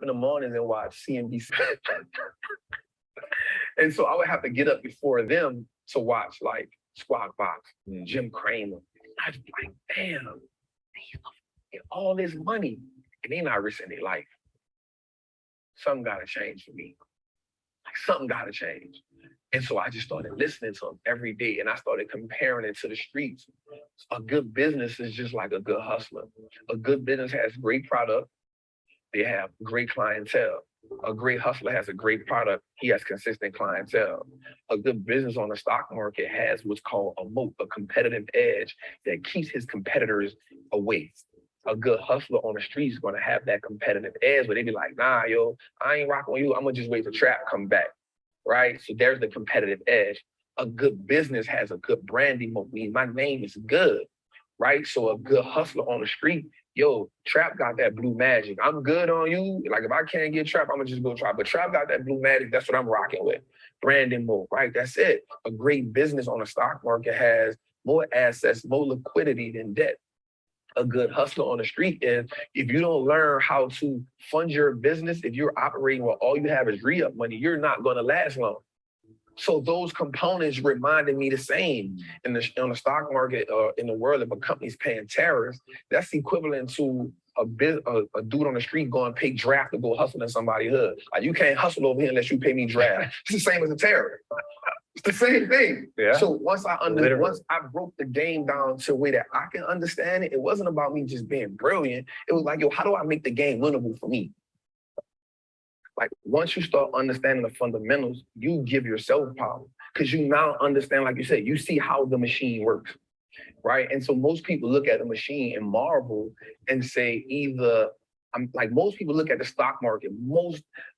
in the mornings and watch CNBC. And so I would have to get up before them to watch like Squawk Box, Jim Cramer. I was like, damn, they get all this money and they not risking their life. Something gotta change for me. Like something gotta change. And so I just started listening to them every day and I started comparing it to the streets. A good business is just like a good hustler. A good business has great product. They have great clientele. A great hustler has a great product. He has consistent clientele. A good business on the stock market has what's called a moat, a competitive edge that keeps his competitors away. A good hustler on the street is going to have that competitive edge where they be like, nah, yo, I ain't rocking with you. I'm going to just wait for Trap come back, right? So there's the competitive edge. A good business has a good branding moat. My name is good, right? So a good hustler on the street, yo, Trap got that blue magic. I'm good on you. Like if I can't get Trap, I'm gonna just go Trap. But Trap got that blue magic. That's what I'm rocking with. Branding mode, right? That's it. A great business on the stock market has more assets, more liquidity than debt. A good hustler on the street is if you don't learn how to fund your business, if you're operating where all you have is re-up money, you're not gonna last long. So those components reminded me the same on the stock market in the world. If a company's paying tariffs, that's equivalent to a dude on the street going pay draft to go hustle in somebody's hood. Like you can't hustle over here unless you pay me draft. It's the same as a tariff. It's the same thing. Yeah. So once I broke the game down to a way that I can understand it, it wasn't about me just being brilliant. It was like, yo, how do I make the game winnable for me? Like once you start understanding the fundamentals, you give yourself power because you now understand, like you said, you see how the machine works, right? And so most people look at the machine and marvel and say most people look at the stock market.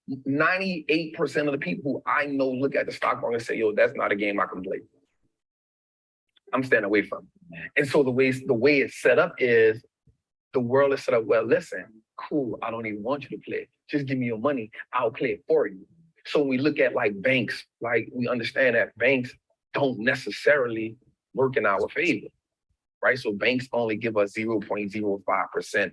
98% of the people I know look at the stock market and say, yo, that's not a game I can play. I'm staying away from it. And so the way it's set up is the world is set up, well, listen, cool, I don't even want you to play. Just give me your money, I'll play it for you. So when we look at like banks, like we understand that banks don't necessarily work in our favor, right? So banks only give us 0.05%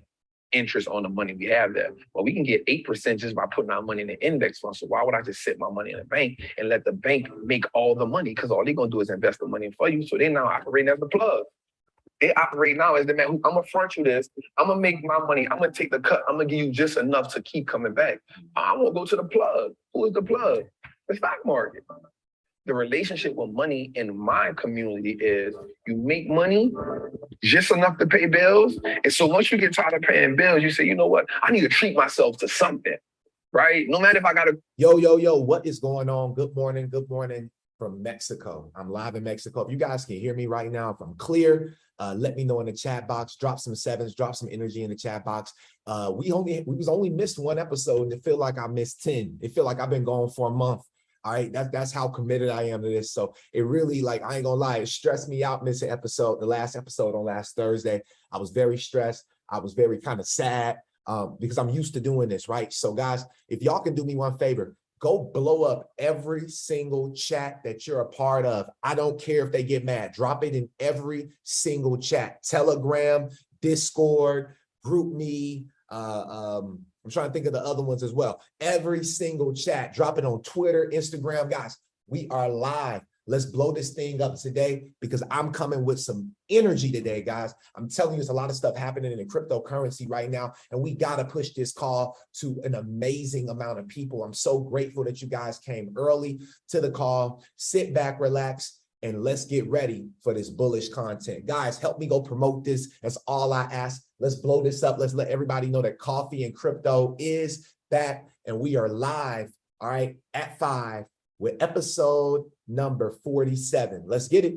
interest on the money we have there. But we can get 8% just by putting our money in the index fund. So why would I just sit my money in a bank and let the bank make all the money? Because all they're gonna do is invest the money for you. So they now operating as the plug. They operate now as the man who, I'm gonna front you this, I'm gonna make my money, I'm gonna take the cut, I'm gonna give you just enough to keep coming back. I won't go to the plug. Who is the plug? The stock market. The relationship with money in my community is you make money just enough to pay bills. And so once you get tired of paying bills, you say, you know what? I need to treat myself to something, right? No matter if I gotta. Yo, what is going on? Good morning from Mexico. I'm live in Mexico. If you guys can hear me right now, if I'm clear, let me know in the chat box. Drop some sevens, drop some energy in the chat box. We only missed one episode and it feel like I missed 10. It feel like I've been gone for a month. All right, that's how committed I am to this. So it really, like, I ain't gonna lie, it stressed me out missing the last episode on last Thursday. I was very stressed. I was very kind of sad because I'm used to doing this, right? So guys, if y'all can do me one favor, go blow up every single chat that you're a part of. I don't care if they get mad. Drop it in every single chat. Telegram, Discord, GroupMe, I'm trying to think of the other ones as well. Every single chat, drop it on Twitter, Instagram. Guys, we are live. Let's blow this thing up today because I'm coming with some energy today, guys. I'm telling you, there's a lot of stuff happening in the cryptocurrency right now, and we got to push this call to an amazing amount of people. I'm so grateful that you guys came early to the call. Sit back, relax, and let's get ready for this bullish content. Guys, help me go promote this. That's all I ask. Let's blow this up. Let's let everybody know that Coffee and Crypto is back and we are live, all right, at 5 with episode number 47. Let's get it.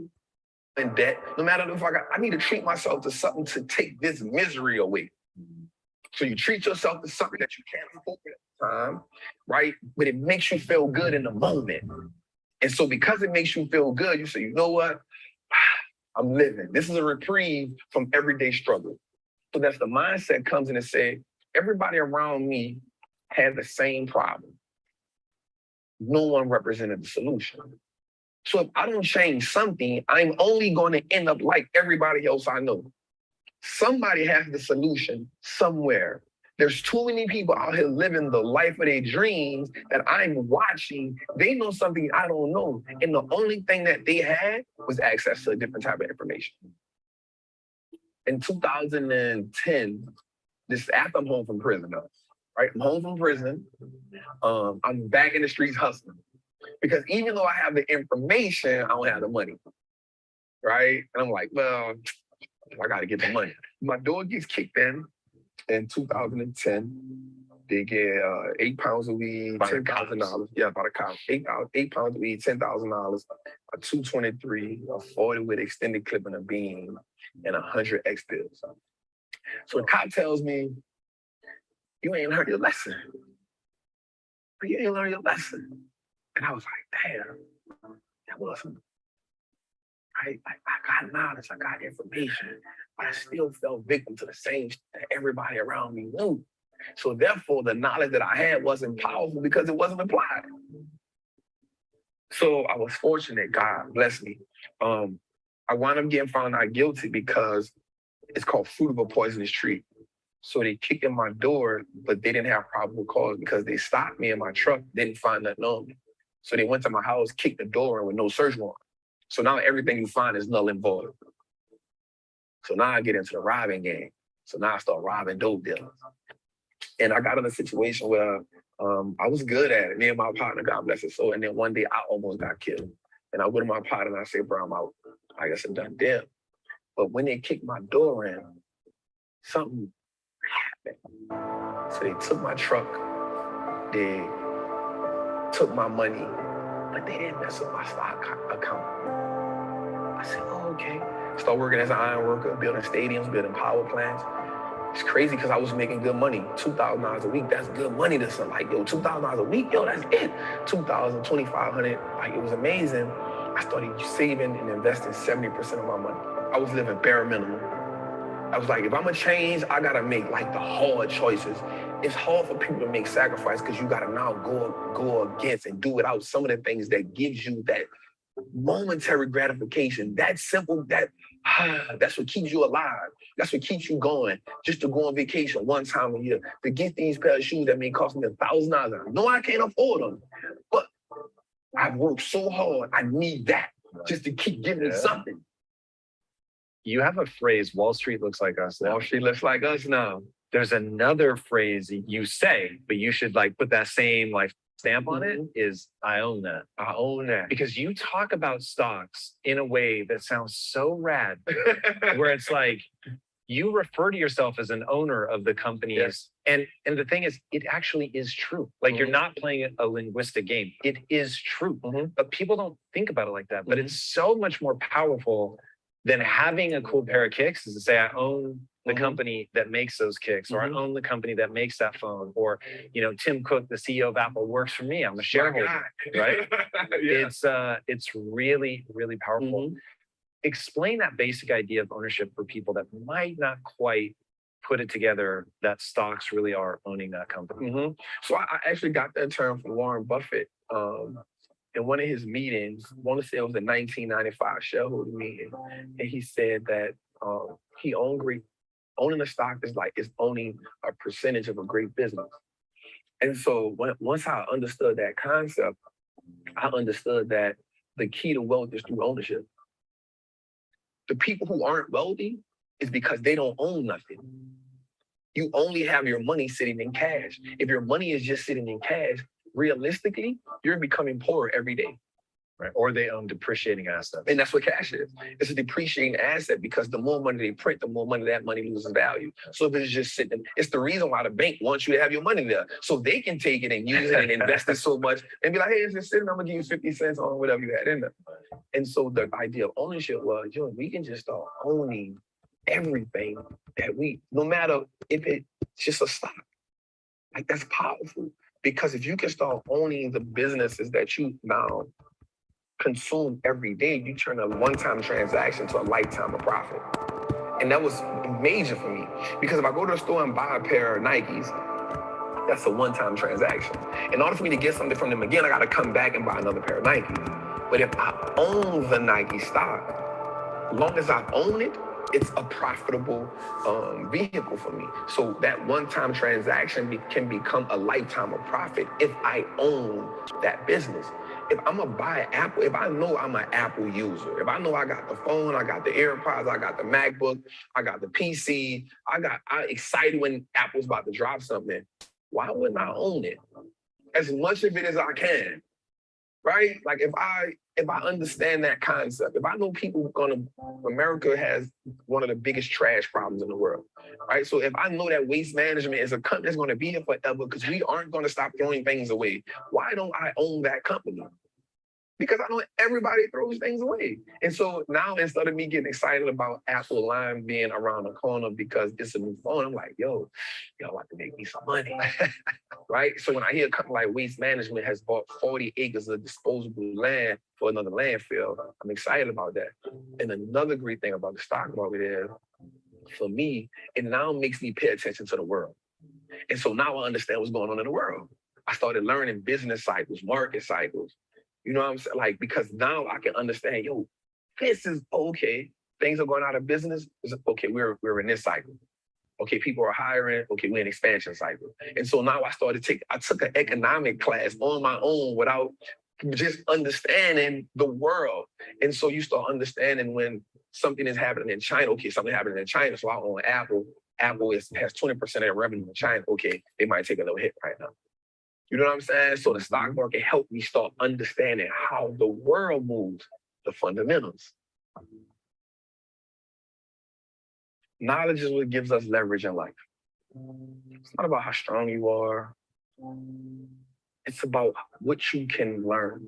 In debt, no matter if I need to treat myself to something to take this misery away. So you treat yourself to something that you can't afford at the time, right? But it makes you feel good in the moment. And so because it makes you feel good, you say, you know what? I'm living. This is a reprieve from everyday struggle. So that's the mindset comes in and say, everybody around me had the same problem. No one represented the solution. So if I don't change something, I'm only going to end up like everybody else I know. Somebody has the solution somewhere. There's too many people out here living the life of their dreams that I'm watching. They know something I don't know. And the only thing that they had was access to a different type of information. In 2010, this after I'm home from prison, though, right? I'm home from prison. I'm back in the streets hustling. Because even though I have the information, I don't have the money, right? And I'm like, well, I got to get the money. My door gets kicked in 2010. They get 8 pounds of weed, $10,000. Yeah, about a cop. 8 pounds of weed, $10,000, a 223, a 40 with extended clip and a beam, and 100 X pills. So the cop tells me, you ain't learned your lesson. You ain't learned your lesson. And I was like, damn, that wasn't right. Like, I got knowledge, I got information, but I still fell victim to the same shit that everybody around me knew. So therefore, the knowledge that I had wasn't powerful because it wasn't applied. So I was fortunate, God bless me. I wound up getting found out guilty because it's called fruit of a poisonous tree. So they kicked in my door, but they didn't have probable cause because they stopped me in my truck, didn't find nothing on me. So they went to my house, kicked the door in with no search warrant. So now everything you find is null and void. So now I get into the robbing game. So now I start robbing dope dealers. And I got in a situation where I was good at it. Me and my partner, God bless his soul. And then one day I almost got killed. And I went to my partner and I said, bro, I'm out. I guess I'm done deal. But when they kicked my door in, something happened. So they took my truck, they took my money, but they didn't mess with my stock account. I said, oh, okay. Start working as an iron worker, building stadiums, building power plants. It's crazy because I was making good money, $2,000 a week. That's good money to some, like, yo, $2,000 a week, yo, that's it. $2,000, $2,500, like, it was amazing. I started saving and investing 70% of my money. I was living bare minimum. I was like, if I'm gonna change, I gotta make like the hard choices. It's hard for people to make sacrifice because you gotta now go against and do without some of the things that gives you that momentary gratification. That simple, that's what keeps you alive. That's what keeps you going. Just to go on vacation one time a year, to get these pair of shoes that may cost me $1,000. No, I can't afford them, but I've worked so hard. I need that just to keep giving something. You have a phrase, Wall Street looks like us now. Wall Street looks like us now. There's another phrase you say, but you should like put that same like stamp on it, is I own that. I own that. Because you talk about stocks in a way that sounds so rad, where it's like, you refer to yourself as an owner of the companies. Yes. And the thing is, it actually is true. Like you're not playing a linguistic game. It is true. But people don't think about it like that. But it's so much more powerful than having a cool pair of kicks is to say, I own the company that makes those kicks, or I own the company that makes that phone, or, you know, Tim Cook, the CEO of Apple, works for me. I'm a shareholder, right? It's really, really powerful. Explain that basic idea of ownership for people that might not quite put it together that stocks really are owning that company. So I actually got that term from Warren Buffett. In one of his meetings, I want to say it was the 1995 shareholder meeting, and he said that he owning a stock is owning a percentage of a great business. And so once I understood that concept, I understood that the key to wealth is through ownership. The people who aren't wealthy is because they don't own nothing. You only have your money sitting in cash. If your money is just sitting in cash, realistically, you're becoming poorer every day. Right. Or they own depreciating assets. And that's what cash is. It's a depreciating asset because the more money they print, the more money that money loses value. So if it's just sitting, it's the reason why the bank wants you to have your money there. So they can take it and use it and invest it so much and be like, hey, it's just sitting, I'm gonna give you 50 cents on whatever you had in there. And so the idea of ownership was, we can just start owning everything that no matter if it's just a stock. Like, that's powerful. Because if you can start owning the businesses that you now consume every day, you turn a one-time transaction to a lifetime of profit. And that was major for me. Because if I go to the store and buy a pair of Nikes, that's a one-time transaction. In order for me to get something from them again, I got to come back and buy another pair of Nikes. But if I own the Nike stock, as long as I own it, it's a profitable vehicle for me. So that one-time transaction can become a lifetime of profit if I own that business. If I'm gonna buy Apple, if I know I'm an Apple user, if I know I got the phone, I got the AirPods, I got the MacBook, I got the PC, I'm excited when Apple's about to drop something. Why wouldn't I own it? As much of it as I can, right? Like if I understand that concept, if I know America has one of the biggest trash problems in the world, right? So if I know that waste management is a company that's going to be here forever because we aren't going to stop throwing things away, why don't I own that company? Because I know everybody throws things away. And so now instead of me getting excited about Apple Line being around the corner because it's a new phone, I'm like, yo, y'all about to make me some money, right? So when I hear a company like Waste Management has bought 40 acres of disposable land for another landfill, I'm excited about that. And another great thing about the stock market is, for me, it now makes me pay attention to the world. And so now I understand what's going on in the world. I started learning business cycles, market cycles. You know what I'm saying? Like, because now I can understand, yo, this is okay. Things are going out of business. Okay, we're in this cycle. Okay, people are hiring. Okay, we're in expansion cycle. And so now I took an economic class on my own without just understanding the world. And so you start understanding when something is happening in China. Okay, something happening in China. So I own Apple. Apple has 20% of their revenue in China. Okay, they might take a little hit right now. You know what I'm saying? So the stock market helped me start understanding how the world moves, the fundamentals. Knowledge is what gives us leverage in life. It's not about how strong you are. It's about what you can learn.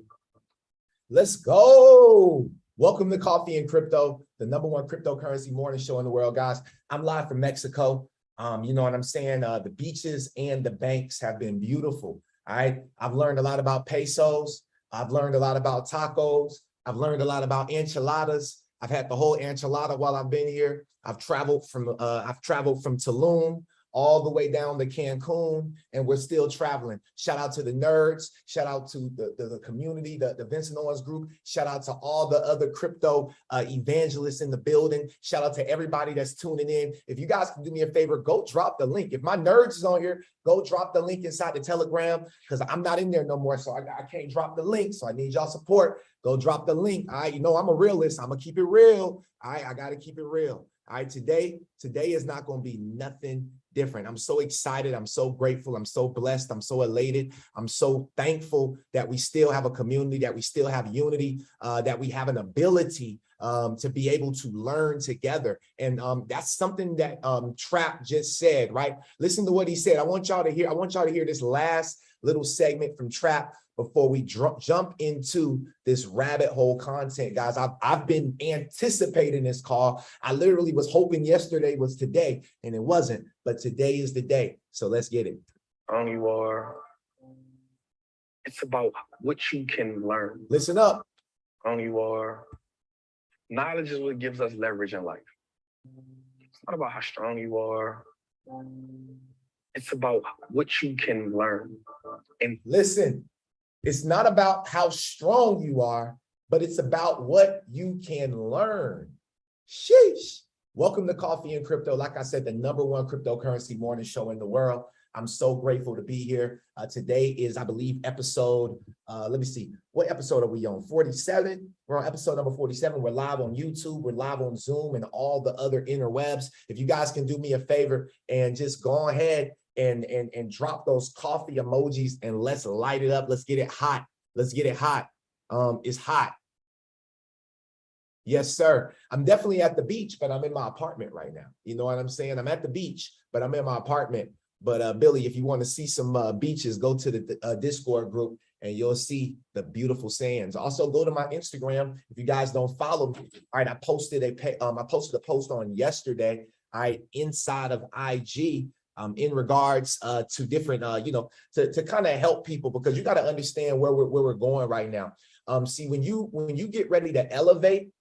Let's go. Welcome to Coffee and Crypto, the #1 cryptocurrency morning show in the world, guys. I'm live from Mexico. You know what I'm saying? The beaches and the banks have been beautiful. All right. I've learned a lot about pesos. I've learned a lot about tacos. I've learned a lot about enchiladas. I've had the whole enchilada while I've been here. I've traveled from Tulum all the way down to Cancun, and we're still traveling. Shout out to the nerds. Shout out to the community, the Vincent Owens Group. Shout out to all the other crypto evangelists in the building. Shout out to everybody that's tuning in. If you guys can do me a favor, go drop the link. If my nerds is on here, go drop the link inside the Telegram, because I'm not in there no more, so I can't drop the link. So I need y'all support. Go drop the link. All right, you know I'm a realist. I'm gonna keep it real. All right, I gotta keep it real. All right, today is not gonna be nothing different. I'm so excited. I'm so grateful. I'm so blessed. I'm so elated. I'm so thankful that we still have a community, that we still have unity, that we have an ability to be able to learn together. And that's something that Trap just said, right? Listen to what he said. I want y'all to hear this last little segment from Trap before we jump into this rabbit hole content, guys. I've been anticipating this call. I literally was hoping yesterday was today, and it wasn't, but today is the day. So let's get it. You are. It's about what you can learn. Listen up. You are. Knowledge is what gives us leverage in life. It's not about how strong you are. It's about what you can learn. And listen, it's not about how strong you are, but it's about what you can learn. Sheesh. Welcome to Coffee and Crypto. Like I said, the #1 cryptocurrency morning show in the world. I'm so grateful to be here. Today is, I believe, episode, let me see, what episode are we on? 47? We're on episode number 47. We're live on YouTube. We're live on Zoom and all the other interwebs. If you guys can do me a favor and just go ahead and drop those coffee emojis and let's light it up. Let's get it hot. Let's get it hot. It's hot. Yes, sir. I'm definitely at the beach, but I'm in my apartment right now. You know what I'm saying? I'm at the beach, but I'm in my apartment. But Billy, if you want to see some beaches, go to the Discord group and you'll see the beautiful sands. Also, go to my Instagram if you guys don't follow me. All right, I posted a post on yesterday. All right, inside of IG. In regards to different, to kind of help people, because you got to understand where we're going right now. See, when you get ready to elevate,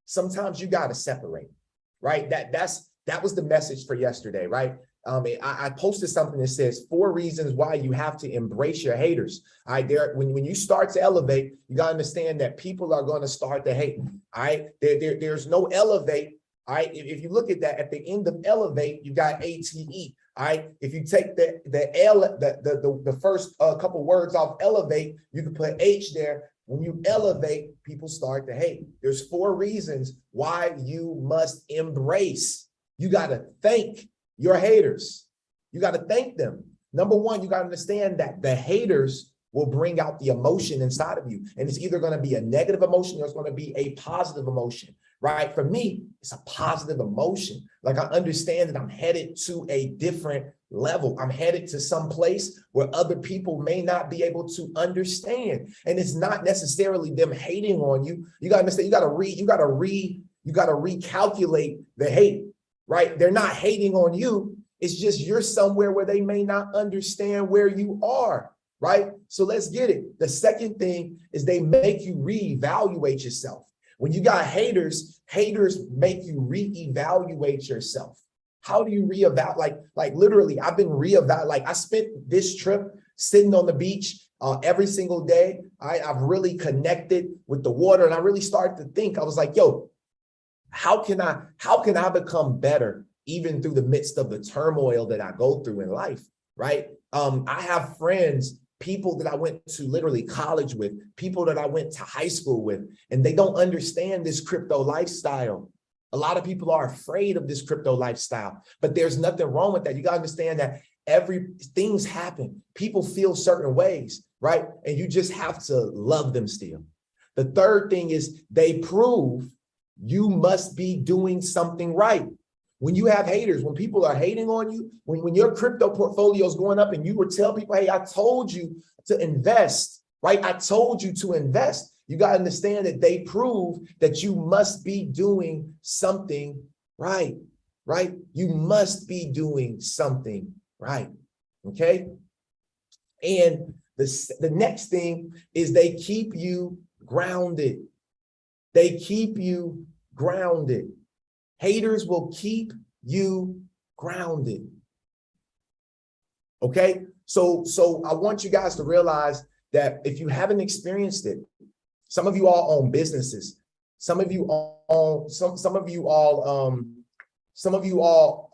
sometimes you got to separate, right? That was the message for yesterday, right? I posted something that says 4 reasons why you have to embrace your haters. All right, when you start to elevate, you got to understand that people are going to start to hate. All right, there's no elevate. All right, if you look at that, at the end of elevate, you got ATE. All right, if you take the first couple words off elevate, you can put H there. When you elevate, people start to hate. There's 4 reasons why you must embrace. You got to thank your haters. You got to thank them. Number 1, you got to understand that the haters will bring out the emotion inside of you. And it's either going to be a negative emotion or it's going to be a positive emotion, right? For me, it's a positive emotion. Like, I understand that I'm headed to a different level. I'm headed to some place where other people may not be able to understand. And it's not necessarily them hating on you. You got to understand, you got to recalculate the hate, right? They're not hating on you. It's just you're somewhere where they may not understand where you are, right? So let's get it. The second thing is they make you reevaluate yourself. When you got haters, haters make you reevaluate yourself. How do you reevaluate? Like literally, I've been reevaluating. Like, I spent this trip sitting on the beach every single day. I've really connected with the water, and I really started to think. I was like, yo, how can I become better even through the midst of the turmoil that I go through in life, right? I have friends, people that I went to literally college with, people that I went to high school with, and they don't understand this crypto lifestyle. A lot of people are afraid of this crypto lifestyle, but there's nothing wrong with that. You got to understand that things happen. People feel certain ways, right? And you just have to love them still. The third thing is they prove you must be doing something right. When you have haters, when people are hating on you, when your crypto portfolio is going up and you would tell people, hey, I told you to invest, right? I told you to invest. You got to understand that they prove that you must be doing something right, right? You must be doing something right, okay? And the next thing is they keep you grounded. They keep you grounded. Haters will keep you grounded. Okay? So I want you guys to realize that if you haven't experienced it, some of you all own businesses. Some of you all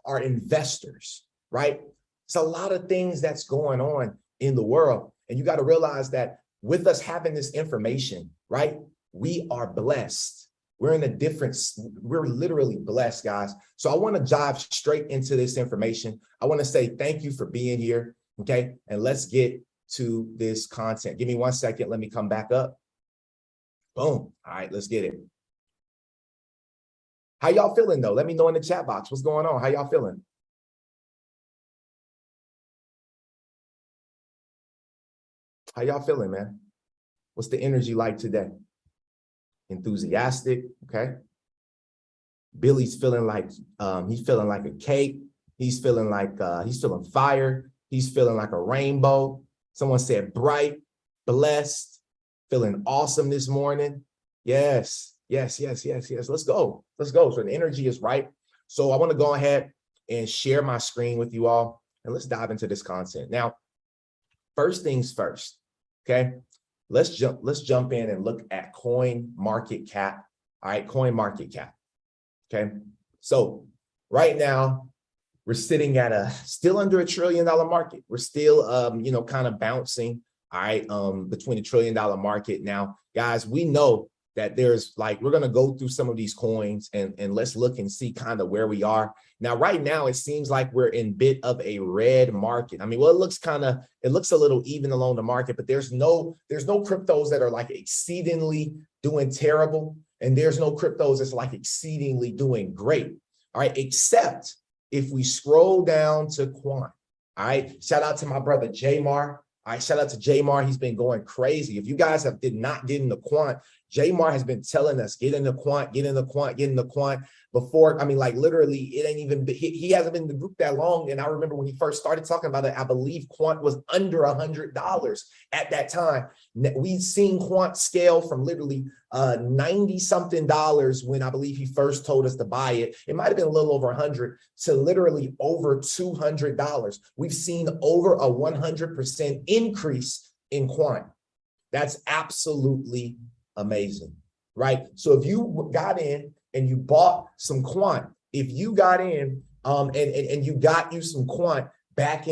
are investors, right? It's a lot of things that's going on in the world. And you got to realize that with us having this information, right? We are blessed. We're literally blessed, guys. So I want to dive straight into this information. I want to say thank you for being here. Okay. And let's get to this content. Give me 1 second. Let me come back up. Boom. All right, let's get it. How y'all feeling though? Let me know in the chat box. What's going on? How y'all feeling? How y'all feeling, man? What's the energy like today? Enthusiastic, okay? Billy's feeling like he's feeling like a cake. He's feeling fire. He's feeling like a rainbow. Someone said bright, blessed, feeling awesome this morning. Yes. Let's go. So the energy is right. So I want to go ahead and share my screen with you all, and let's dive into this content. Now, first things first, okay? Let's jump in and look at coin market cap. All right, coin market cap. Okay. So right now we're sitting at still under $1 trillion market. We're still kind of bouncing, all right, between $1 trillion market. Now, guys, we know that there's we're going to go through some of these coins and let's look and see kind of where we are. Now, right now, it seems like we're in bit of a red market. I mean, well, it looks a little even along the market, but there's no cryptos that are like exceedingly doing terrible. And there's no cryptos that's exceedingly doing great. All right. Except if we scroll down to quant. All right. Shout out to my brother, Jamar. All right. Shout out to Jamar. He's been going crazy. If you guys did not get into quant, Jamar has been telling us, get in the quant, get in the quant, get in the quant before. I mean, like literally, it ain't even, he hasn't been in the group that long. And I remember when he first started talking about it, I believe quant was under $100 at that time. We've seen quant scale from literally 90 something dollars when I believe he first told us to buy it. It might have been a little over 100 to literally over $200. We've seen over a 100% increase in quant. That's absolutely amazing, right? So if you got in and you bought some quant, if you got in and you got you some quant back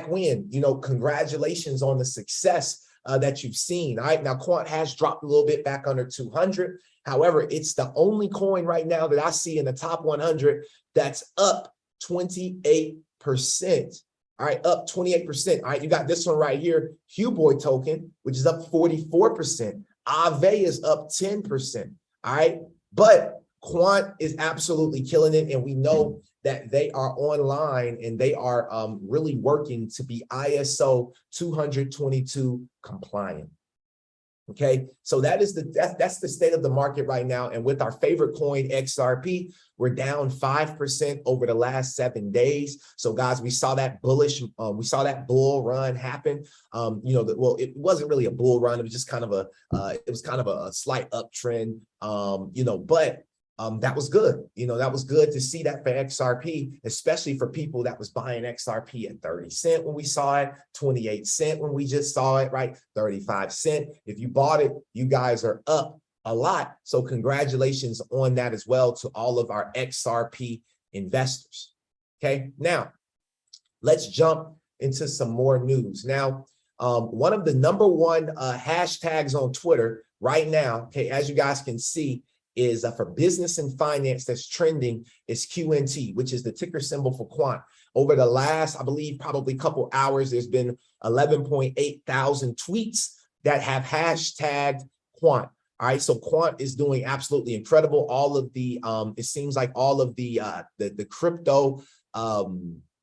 when, you know, congratulations on the success that you've seen. All right, now quant has dropped a little bit back under 200. However, it's the only coin right now that I see in the top 100 that's up 28%. All right, up 28%. All right, you got this one right here, Huboy token, which is up 44%. Aave is up 10%. All right, but quant is absolutely killing it, and we know that they are online and they are really working to be ISO 222 compliant. Okay, so that's the state of the market right now. And with our favorite coin XRP, we're down 5% over the last 7 days. So guys, we saw that bullish, we saw that bull run happen. You know, well, it wasn't really a bull run. It was just kind of a slight uptrend. You know, but that was good. You know, that was good to see that for XRP, especially for people that was buying XRP at 30 cents when we saw it, 28 cents when we just saw it, right? 35 cents. If you bought it, you guys are up a lot. So congratulations on that as well to all of our XRP investors. Okay, now let's jump into some more news. Now, one of the #1 hashtags on Twitter right now, okay, as you guys can see, is for business and finance that's trending is QNT, which is the ticker symbol for quant. Over the last, I believe, probably couple hours, there's been 11.8 thousand tweets that have hashtagged quant. All right, so quant is doing absolutely incredible. All of the, it seems like all of the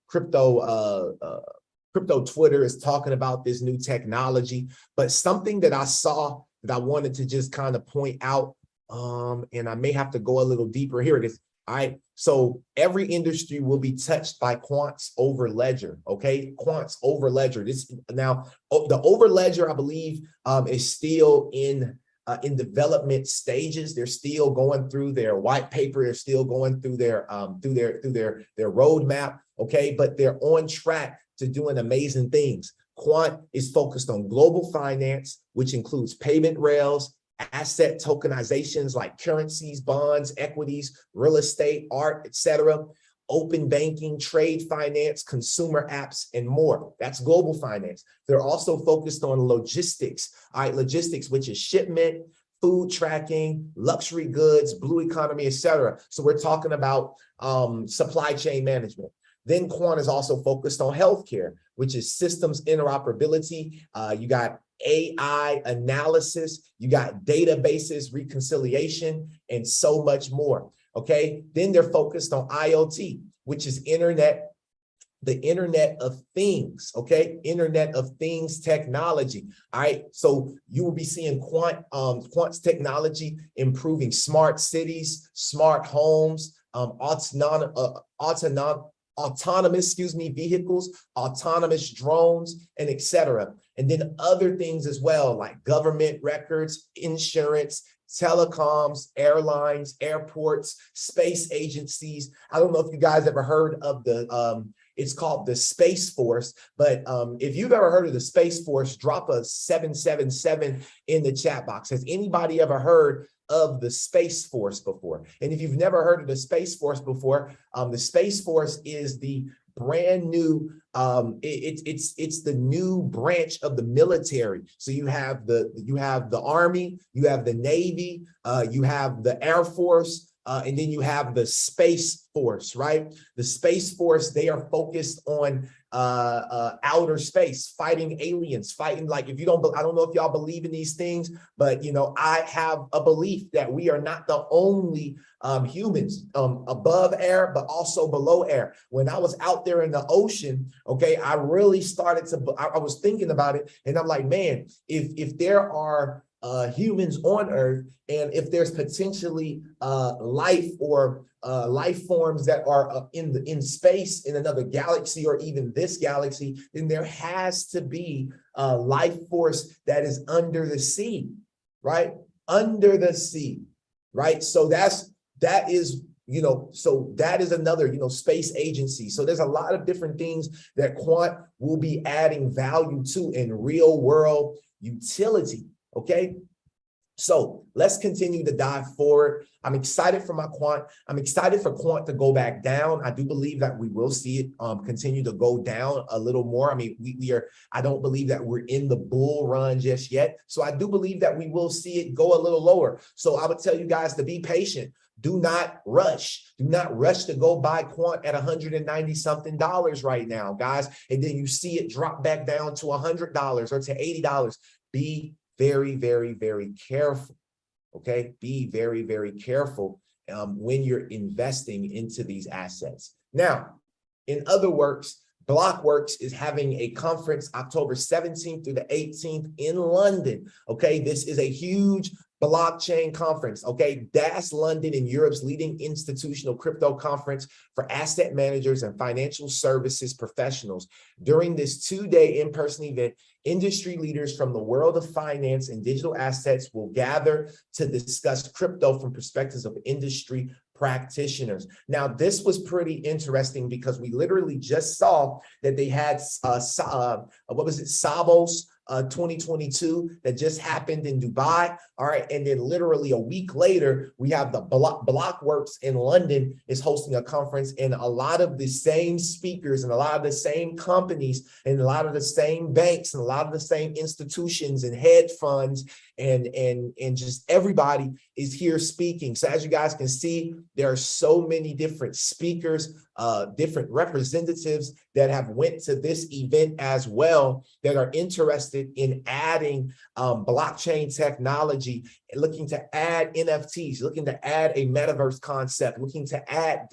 crypto Twitter is talking about this new technology. But something that I saw that I wanted to just kind of point out, and I may have to go a little deeper. Here it is. All right. So every industry will be touched by quants over ledger. Okay. Quants over ledger. This now the over ledger, I believe, is still in development stages. They're still going through their white paper. They're still going through their roadmap. Okay. But they're on track to doing amazing things. Quant is focused on global finance, which includes payment rails, asset tokenizations like currencies, bonds, equities, real estate, art, etc., open banking, trade finance, consumer apps, and more. That's global finance. They're also focused on logistics, all right, logistics, which is shipment, food tracking, luxury goods, blue economy, etc. So we're talking about supply chain management. Then quant is also focused on healthcare, which is systems interoperability. You got AI analysis, you got databases, reconciliation, and so much more. Okay. Then they're focused on IoT, which is the Internet of Things. Okay. Internet of Things technology. All right. So you will be seeing quant's technology improving smart cities, smart homes, autonomous vehicles, autonomous drones, and etc. And then other things as well, like government records, insurance, telecoms, airlines, airports, space agencies. I don't know if you guys ever heard of the, it's called the Space Force, but if you've ever heard of the Space Force, drop a 777 in the chat box. Has anybody ever heard of the Space Force before? And if you've never heard of the Space Force before, the Space Force is the brand new, it's the new branch of the military. So you have the Army, you have the Navy, you have the Air Force, and then you have the Space Force, right? The Space Force, they are focused on outer space, fighting aliens, fighting, like, if you don't, I don't know if y'all believe in these things, but you know, I have a belief that we are not the only humans above air, but also below air. When I was out there in the ocean, okay, I really started to, I was thinking about it, and I'm like, man, if there are humans on Earth, and if there's potentially life or life forms that are in space in another galaxy or even this galaxy, then there has to be a life force that is under the sea, right? Under the sea, right? So that is another, space agency. So there's a lot of different things that quant will be adding value to in real world utility. Okay. So let's continue to dive forward. I'm excited for my quant. I'm excited for quant to go back down. I do believe that we will see it continue to go down a little more. I mean, I don't believe that we're in the bull run just yet. So I do believe that we will see it go a little lower. So I would tell you guys to be patient. Do not rush. Do not rush to go buy quant at $190 something right now, guys. And then you see it drop back down to $100 or to $80. Be very, very, very careful. Okay. Be very, very careful when you're investing into these assets. Now, in other words, Blockworks is having a conference October 17th through the 18th in London. Okay. This is a huge blockchain conference. Okay. DAS London in Europe's leading institutional crypto conference for asset managers and financial services professionals. During this 2-day in-person event, industry leaders from the world of finance and digital assets will gather to discuss crypto from perspectives of industry practitioners. Now, this was pretty interesting because we literally just saw that they had what was it, Savos 2022 that just happened in Dubai. All right. And then literally a week later, we have the Blockworks in London is hosting a conference, and a lot of the same speakers and a lot of the same companies and a lot of the same banks and a lot of the same institutions and hedge funds and just everybody is here speaking. So as you guys can see, there are so many different speakers, different representatives that have went to this event as well that are interested in adding blockchain technology, looking to add NFTs, looking to add a metaverse concept, looking to add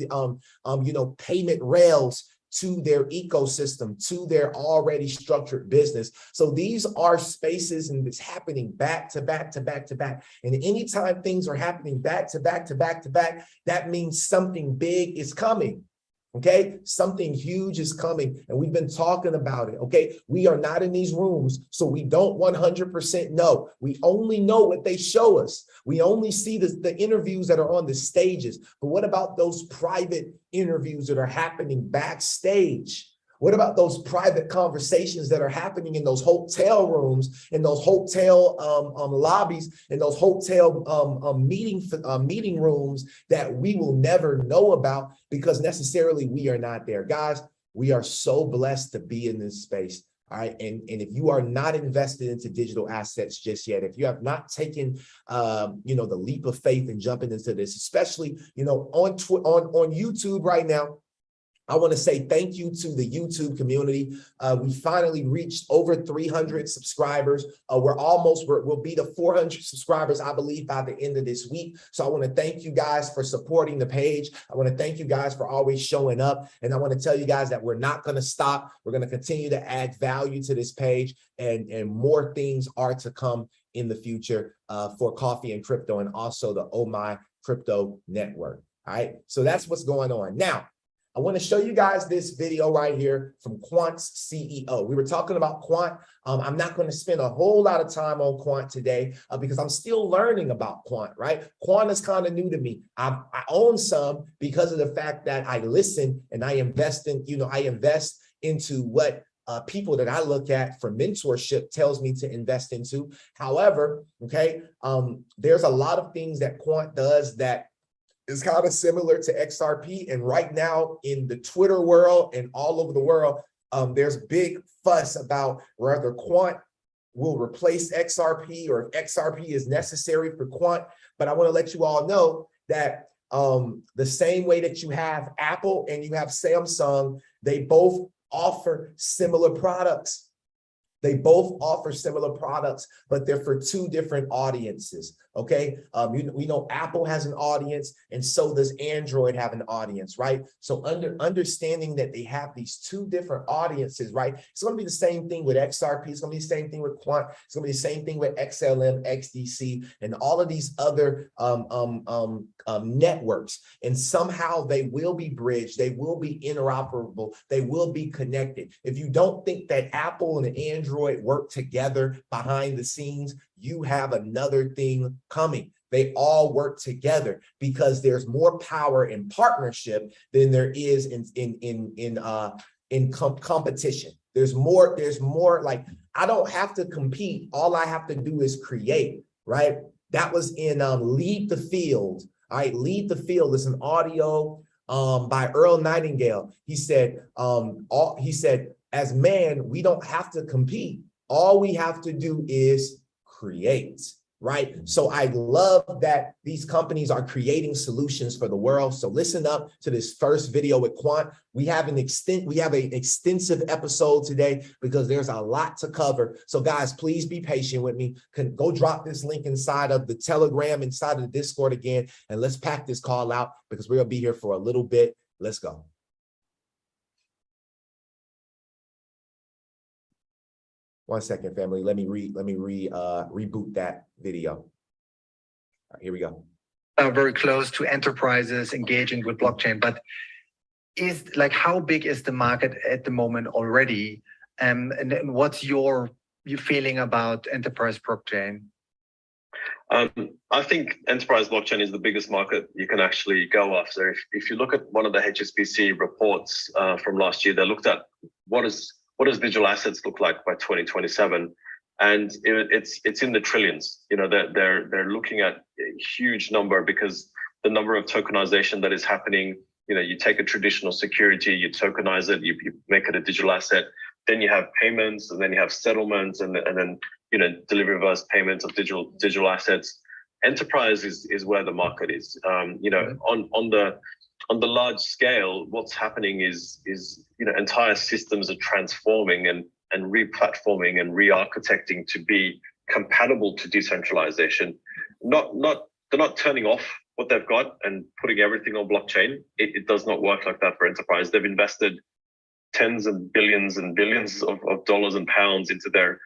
payment rails to their ecosystem, to their already structured business. So these are spaces, and it's happening back to back to back to back. And anytime things are happening back to back to back to back, that means something big is coming. Okay, something huge is coming, and we've been talking about it. Okay, we are not in these rooms, so we don't 100% know. We only know what they show us. We only see the interviews that are on the stages. But what about those private interviews that are happening backstage? What about those private conversations that are happening in those hotel rooms, in those hotel lobbies, in those hotel meeting rooms that we will never know about because necessarily we are not there? Guys, we are so blessed to be in this space. All right. And if you are not invested into digital assets just yet, if you have not taken, the leap of faith and jumping into this, especially, on YouTube right now, I want to say thank you to the YouTube community. We finally reached over 300 subscribers. We'll be to 400 subscribers, I believe, by the end of this week. So I want to thank you guys for supporting the page. I want to thank you guys for always showing up. And I want to tell you guys that we're not going to stop. We're going to continue to add value to this page, and more things are to come in the future for Coffee and Crypto, and also the Oh My Crypto Network. All right. So that's what's going on. Now, I want to show you guys this video right here from Quant's CEO. We were talking about Quant. I'm not going to spend a whole lot of time on Quant today because I'm still learning about Quant, right? Quant is kind of new to me. I own some because of the fact that I listen and I invest into what people that I look at for mentorship tells me to invest into. However, okay, there's a lot of things that Quant does that is kind of similar to XRP. And right now in the Twitter world and all over the world, there's big fuss about whether Quant will replace XRP or if XRP is necessary for Quant. But I want to let you all know that the same way that you have Apple and you have Samsung, they both offer similar products. They both offer similar products, but they're for two different audiences. Okay. We know Apple has an audience, and so does Android have an audience, right? So understanding that they have these two different audiences, right? It's going to be the same thing with XRP. It's going to be the same thing with Quant. It's going to be the same thing with XLM, XDC, and all of these other networks. And somehow they will be bridged. They will be interoperable. They will be connected. If you don't think that Apple and Android work together behind the scenes, you have another thing coming. They all work together because there's more power in partnership than there is in competition. There's more like, I don't have to compete. All I have to do is create, right? That was in Lead the Field. All right, Lead the Field is an audio by Earl Nightingale. He said, as man, we don't have to compete. All we have to do is create, right? So I love that these companies are creating solutions for the world. So listen up to this first video with Quant. We have an extensive episode today because there's a lot to cover. So guys, please be patient with me. Go drop this link inside of the Telegram, inside of the Discord again, and let's pack this call out because we're gonna be here for a little bit. Let's go. One second, family. Let me reboot that video. All right, here we go. Very close to enterprises engaging with blockchain, but how big is the market at the moment already? And what's your feeling about enterprise blockchain? I think enterprise blockchain is the biggest market you can actually go after. If you look at one of the HSBC reports from last year, they looked at what does digital assets look like by 2027, and it's in the trillions. You know, they're looking at a huge number because the number of tokenization that is happening. You know, you take a traditional security, you tokenize it, you make it a digital asset, then you have payments, and then you have settlements, and then delivery reverse payments of digital assets. Enterprise is where the market is. On the large scale, what's happening is entire systems are transforming and re-platforming and re-architecting to be compatible to decentralization. They're not turning off what they've got and putting everything on blockchain. It does not work like that for enterprise. They've invested tens and billions of dollars and pounds into their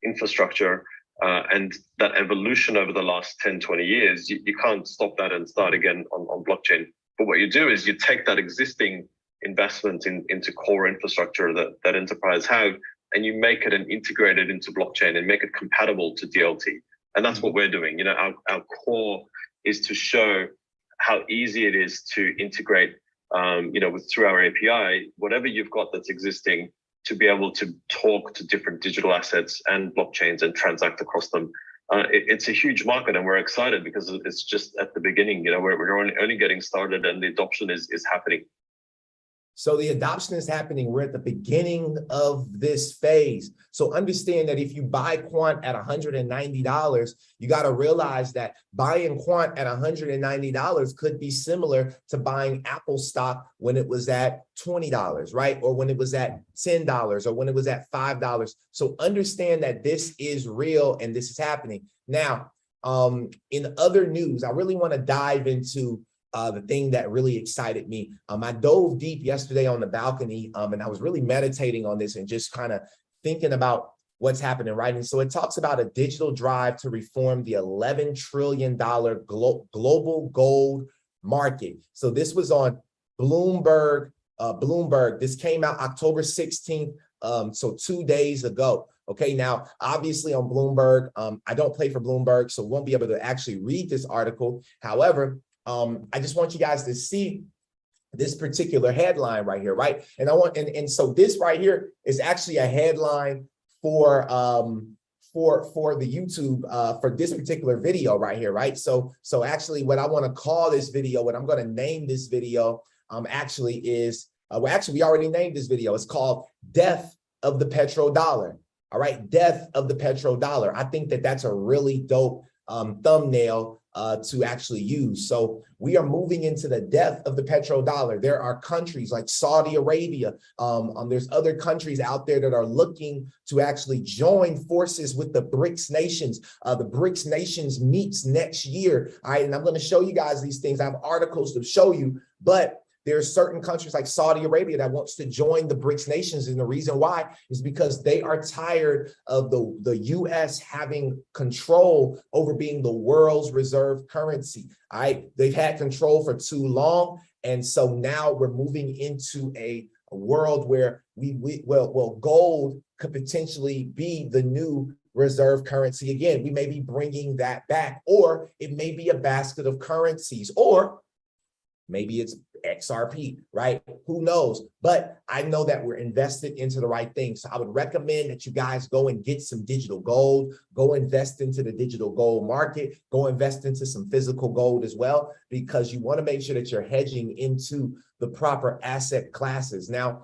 infrastructure, and that evolution over the last 10, 20 years, you can't stop that and start again on blockchain. But what you do is you take that existing investment into core infrastructure that enterprise have, and you make it and integrate it into blockchain and make it compatible to DLT. And that's what we're doing. Our core is to show how easy it is to integrate, through our API, whatever you've got that's existing, to be able to talk to different digital assets and blockchains and transact across them. It's a huge market, and we're excited because it's just at the beginning. We're only getting started, and the adoption is happening. So the adoption is happening. We're at the beginning of this phase. So understand that if you buy Quant at $190, you got to realize that buying Quant at $190 could be similar to buying Apple stock when it was at $20, right? Or when it was at $10, or when it was at $5. So understand that this is real and this is happening. Now, in other news, I really want to dive into the thing that really excited me. I dove deep yesterday on the balcony, and I was really meditating on this and just kind of thinking about what's happening, right? And so it talks about a digital drive to reform the $11 trillion global gold market. So this was on Bloomberg. This came out October 16th, so 2 days ago. Okay, now, obviously on Bloomberg, I don't play for Bloomberg, so won't be able to actually read this article. However, I just want you guys to see this particular headline right here, right? And so this right here is actually a headline for the YouTube for this particular video right here, right? So actually what I want to call this video, what I'm going to name this video actually is, we already named this video. It's called Death of the Petrodollar. All right, Death of the Petrodollar. I think that that's a really dope thumbnail to actually use. So we are moving into the death of the petrodollar. There are countries like Saudi Arabia. There's other countries out there that are looking to actually join forces with the BRICS nations. The BRICS nations meets next year. All right, and I'm going to show you guys these things. I have articles to show you, but there are certain countries like Saudi Arabia that wants to join the BRICS nations. And the reason why is because they are tired of the US having control over being the world's reserve currency. All right, they've had control for too long. And so now we're moving into a world where gold could potentially be the new reserve currency again. We may be bringing that back, or it may be a basket of currencies, or maybe it's XRP, right? Who knows? But I know that we're invested into the right thing. So I would recommend that you guys go and get some digital gold, go invest into the digital gold market, go invest into some physical gold as well, because you want to make sure that you're hedging into the proper asset classes. Now,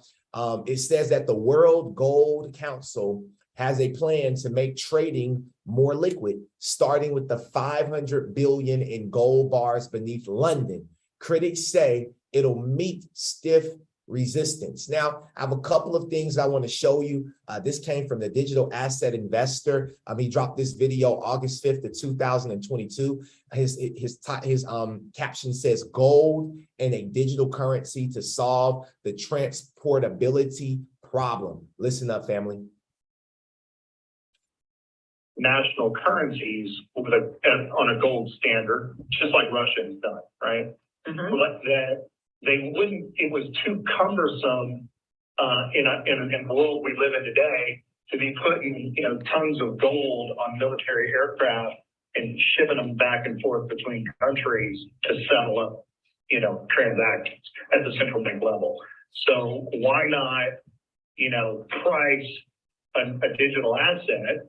it says that the World Gold Council has a plan to make trading more liquid, starting with the 500 billion in gold bars beneath London. Critics say it'll meet stiff resistance. Now, I have a couple of things I want to show you. This came from the Digital Asset Investor. He dropped this video August 5th of 2022. His caption says, "Gold and a digital currency to solve the transportability problem." Listen up, family. National currencies on a gold standard, just like Russia has done, right? But that they wouldn't, it was too cumbersome in the world we live in today to be putting, tons of gold on military aircraft and shipping them back and forth between countries to settle up, transactions at the central bank level. So why not, price a digital asset?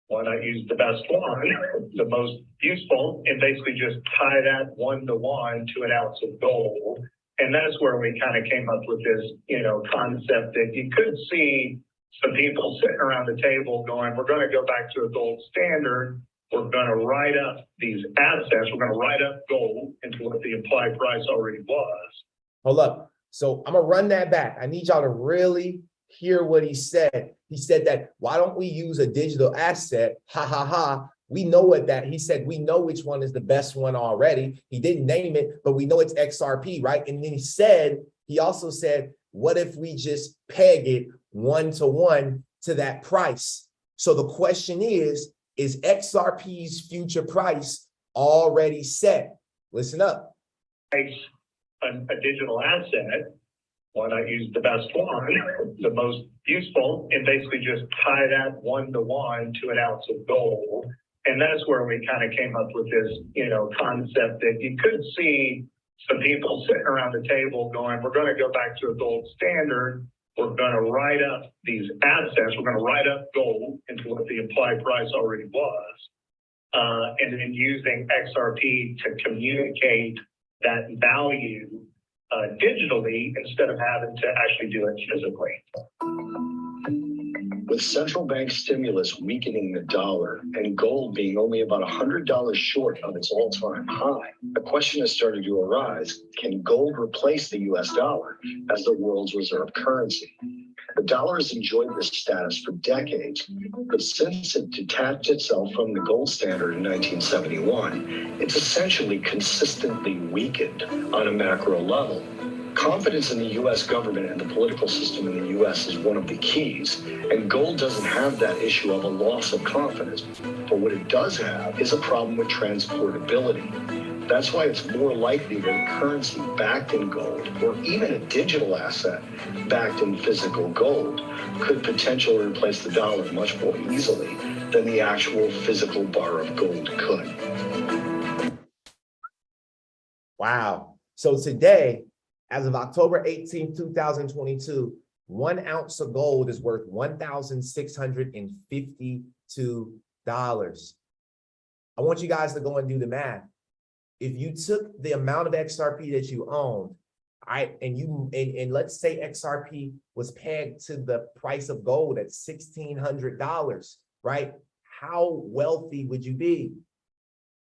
Why not use the best one, the most useful, and basically just tie that 1-to-1 to an ounce of gold? And that's where we kind of came up with this, concept that you could see some people sitting around the table going, we're going to go back to a gold standard. We're going to write up these assets. We're going to write up gold into what the implied price already was. Hold up. So I'm going to run that back. I need y'all to really hear what he said. He said that, why don't we use a digital asset? Ha, ha, ha. We know what that, he said, we know which one is the best one already. He didn't name it, but we know it's XRP, right? And then he also said, what if we just peg it 1-to-1 to that price? So the question is XRP's future price already set? Listen up. A digital asset, why not use the best one, the most useful, and basically just tie that 1-to-1 to an ounce of gold? And that's where we kind of came up with this, concept that you could see some people sitting around the table going, we're going to go back to a gold standard. We're going to write up these assets. We're going to write up gold into what the implied price already was. And then using XRP to communicate that value digitally instead of having to actually do it physically. With central bank stimulus weakening the dollar and gold being only about $100 short of its all-time high, a question has started to arise: can gold replace the US dollar as the world's reserve currency? The dollar has enjoyed this status for decades, but since it detached itself from the gold standard in 1971, it's essentially consistently weakened on a macro level. Confidence in the U.S. government and the political system in the U.S. is one of the keys, and gold doesn't have that issue of a loss of confidence. But what it does have is a problem with transportability. That's why it's more likely that a currency backed in gold, or even a digital asset backed in physical gold, could potentially replace the dollar much more easily than the actual physical bar of gold could. Wow. So today, as of October 18, 2022, 1 ounce of gold is worth $1,652. I want you guys to go and do the math. If you took the amount of XRP that you owned, and let's say XRP was pegged to the price of gold at $1,600, right? How wealthy would you be?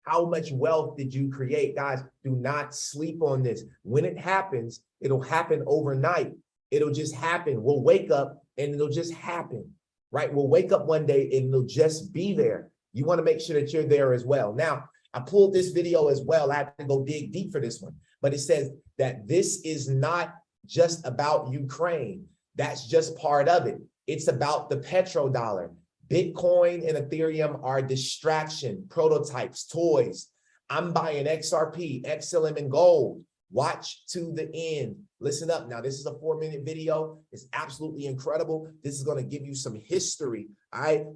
How much wealth did you create? Guys, do not sleep on this. When it happens, it'll happen overnight. It'll just happen. We'll wake up and it'll just happen, right? We'll wake up one day and it'll just be there. You want to make sure that you're there as well. Now, I pulled this video as well. I had to go dig deep for this one, but it says that this is not just about Ukraine. That's just part of it. It's about the petrodollar. Bitcoin and Ethereum are distraction, prototypes, toys. I'm buying XRP, XLM, and gold. Watch to the end. Listen up. Now, this is a 4-minute video. It's absolutely incredible. This is going to give you some history.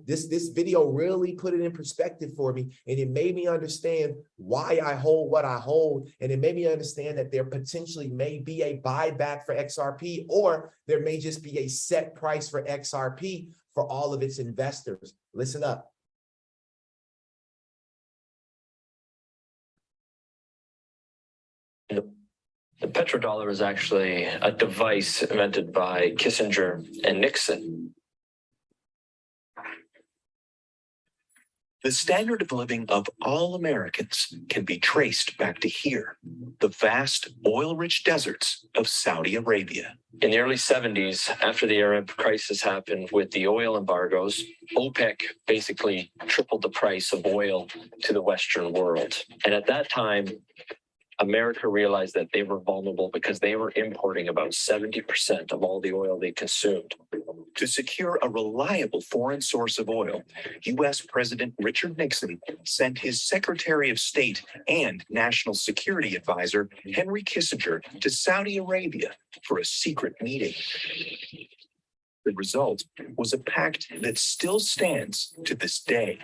This video really put it in perspective for me, and it made me understand why I hold what I hold, and it made me understand that there potentially may be a buyback for XRP, or there may just be a set price for XRP for all of its investors. Listen up. The petrodollar is actually a device invented by Kissinger and Nixon. The standard of living of all Americans can be traced back to here, the vast oil-rich deserts of Saudi Arabia. In the early 70s, after the Arab crisis happened with the oil embargoes, OPEC basically tripled the price of oil to the Western world. And at that time, America realized that they were vulnerable because they were importing about 70% of all the oil they consumed. To secure a reliable foreign source of oil, U.S. President Richard Nixon sent his Secretary of State and National Security Advisor, Henry Kissinger, to Saudi Arabia for a secret meeting. The result was a pact that still stands to this day.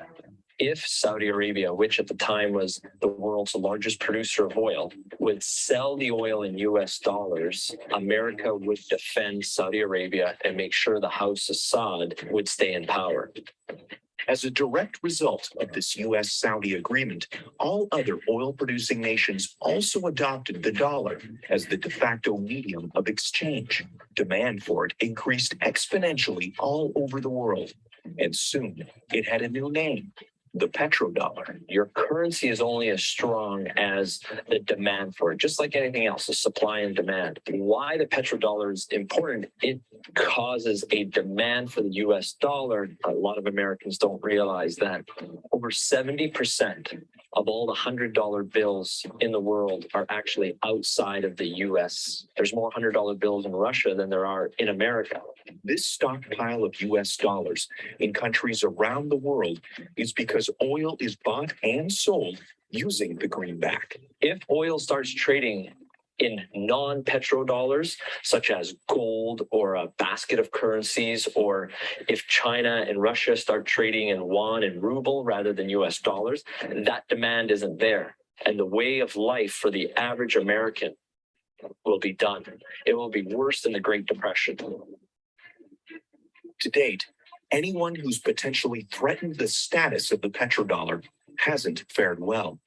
If Saudi Arabia, which at the time was the world's largest producer of oil, would sell the oil in US dollars, America would defend Saudi Arabia and make sure the House Assad would stay in power. As a direct result of this U.S.-Saudi agreement, all other oil-producing nations also adopted the dollar as the de facto medium of exchange. Demand for it increased exponentially all over the world, and soon it had a new name: the petrodollar. Your currency is only as strong as the demand for it, just like anything else, the supply and demand. Why the petrodollar is important, it causes a demand for the US dollar. A lot of Americans don't realize that over 70% of all the $100 bills in the world are actually outside of the US. There's more $100 bills in Russia than there are in America. This stockpile of U.S. dollars in countries around the world is because oil is bought and sold using the greenback. If oil starts trading in non-petrodollars, such as gold or a basket of currencies, or if China and Russia start trading in yuan and ruble rather than US dollars, that demand isn't there. And the way of life for the average American will be done. It will be worse than the Great Depression. To date, anyone who's potentially threatened the status of the petrodollar hasn't fared well.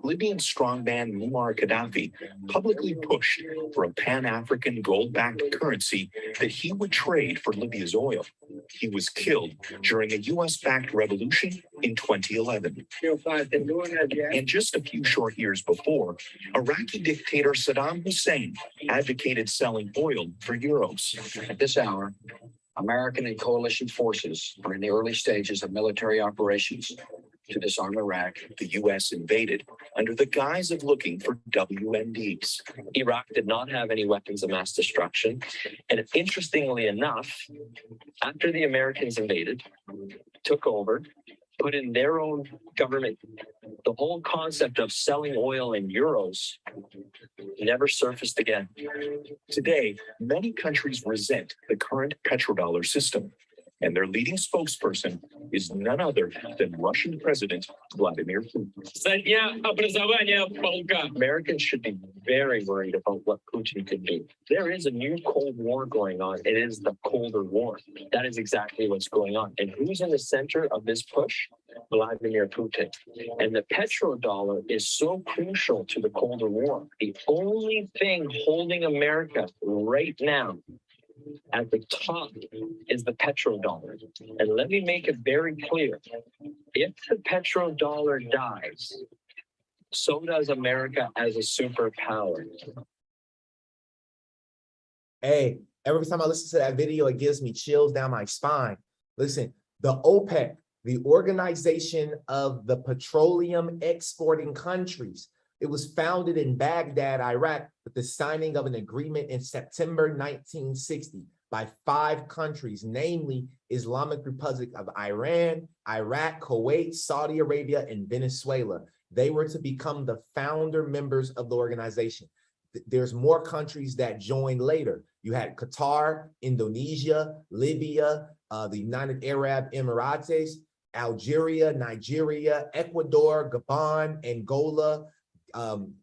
Libyan strongman Muammar Gaddafi publicly pushed for a Pan-African gold-backed currency that he would trade for Libya's oil. He was killed during a U.S.-backed revolution in 2011. And just a few short years before, Iraqi dictator Saddam Hussein advocated selling oil for euros. At this hour, American and coalition forces are in the early stages of military operations to disarm Iraq. The U.S. invaded under the guise of looking for WMDs. Iraq did not have any weapons of mass destruction. And interestingly enough, after the Americans invaded, took over, put in their own government, the whole concept of selling oil in euros never surfaced again. Today, many countries resent the current petrodollar system, and their leading spokesperson is none other than Russian President Vladimir Putin. Americans should be very worried about what Putin could do. There is a new Cold War going on. It is the Colder War. That is exactly what's going on. And who's in the center of this push? Vladimir Putin. And the petrodollar is so crucial to the Colder War. The only thing holding America right now at the top is the petrodollar. And let me make it very clear. If the petrodollar dies, so does America as a superpower. Hey, every time I listen to that video, it gives me chills down my spine. Listen, the OPEC, the Organization of the Petroleum Exporting Countries, it was founded in Baghdad, Iraq, with the signing of an agreement in September 1960 by 5 countries, namely Islamic Republic of Iran, Iraq, Kuwait, Saudi Arabia, and Venezuela. They were to become the founder members of the organization. There's more countries that joined later. You had Qatar, Indonesia, Libya, the United Arab Emirates, Algeria, Nigeria, Ecuador, Gabon, Angola,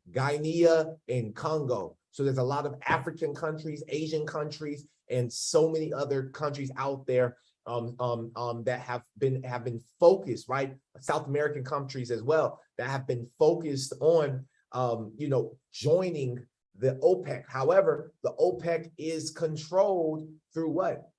Guinea, and Congo. So there's a lot of African countries, Asian countries, and so many other countries out there that have been focused, right? South American countries as well that have been focused on joining the OPEC. However, the OPEC is controlled through what?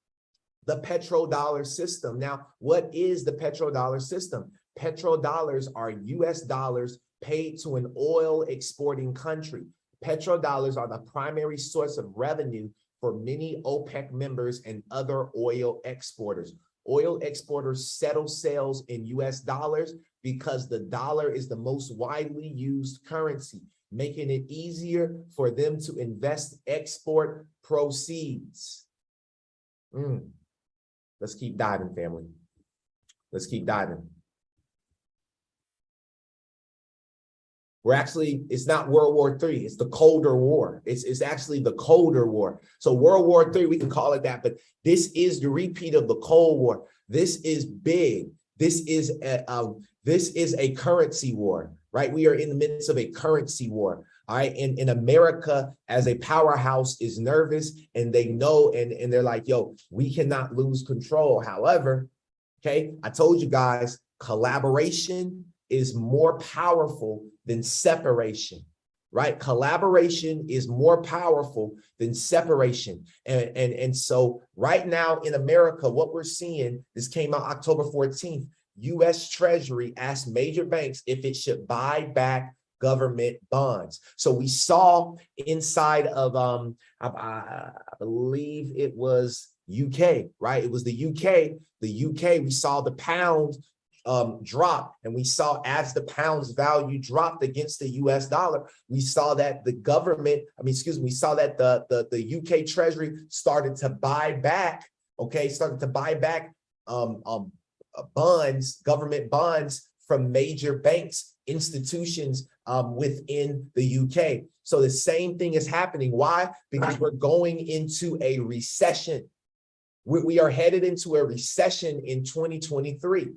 The petrodollar system. Now, what is the petrodollar system? Petrodollars are US dollars paid to an oil exporting country. Petrodollars are the primary source of revenue for many OPEC members and other oil exporters. Oil exporters settle sales in US dollars because the dollar is the most widely used currency, making it easier for them to invest export proceeds. Let's keep diving, family. Let's keep diving. It's not World War III, it's the colder war. It's actually the colder war. So World War III, we can call it that, but this is the repeat of the Cold War. This is big. This is a currency war, right? We are in the midst of a currency war. All right. And in America, as a powerhouse, is nervous, and they know, and they're like, yo, we cannot lose control. However, okay, I told you guys, collaboration is more powerful than separation, right? Collaboration is more powerful than separation. And so right now in America, what we're seeing, this came out October 14th, US Treasury asked major banks if it should buy back government bonds. So we saw inside of, I believe it was UK, right? It was the UK, we saw the pound drop, and we saw as the pound's value dropped against the US dollar, we saw that the government, we saw that the UK Treasury started to buy back, bonds, government bonds from major banks, institutions within the UK. So the same thing is happening. Why? Because we're going into a recession. We are headed into a recession in 2023.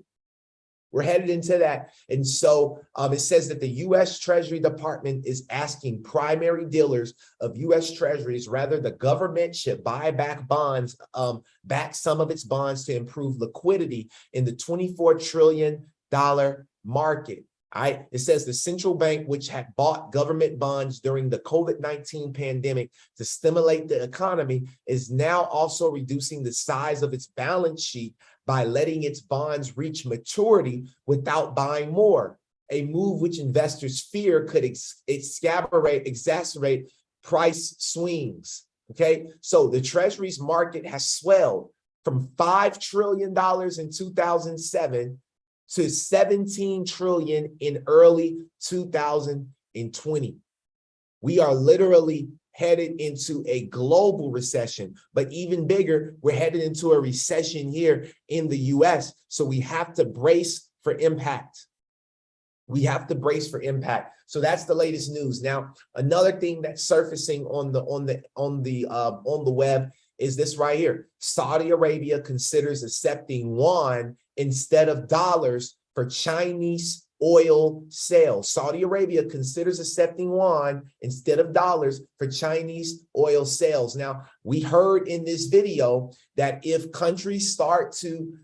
We're headed into that. And so it says that the U.S. Treasury Department is asking primary dealers of U.S. Treasuries, rather the government should buy back bonds, back some of its bonds to improve liquidity in the $24 trillion market. All right. It says the central bank, which had bought government bonds during the COVID-19 pandemic to stimulate the economy, is now also reducing the size of its balance sheet by letting its bonds reach maturity without buying more, a move which investors fear could exacerbate price swings. Okay, so the Treasury's market has swelled from $5 trillion in 2007 to 17 trillion in early 2020. We are literally headed into a global recession, but even bigger, we're headed into a recession here in the US. So we have to brace for impact. We have to brace for impact. So that's the latest news. Now, another thing that's surfacing on the web is this right here. Saudi Arabia considers accepting yuan instead of dollars for Chinese oil sales. Saudi Arabia considers accepting yuan instead of dollars for Chinese oil sales. Now, we heard in this video that if countries start to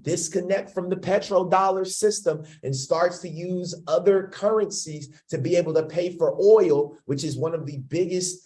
disconnect from the petrodollar system and starts to use other currencies to be able to pay for oil, which is one of the biggest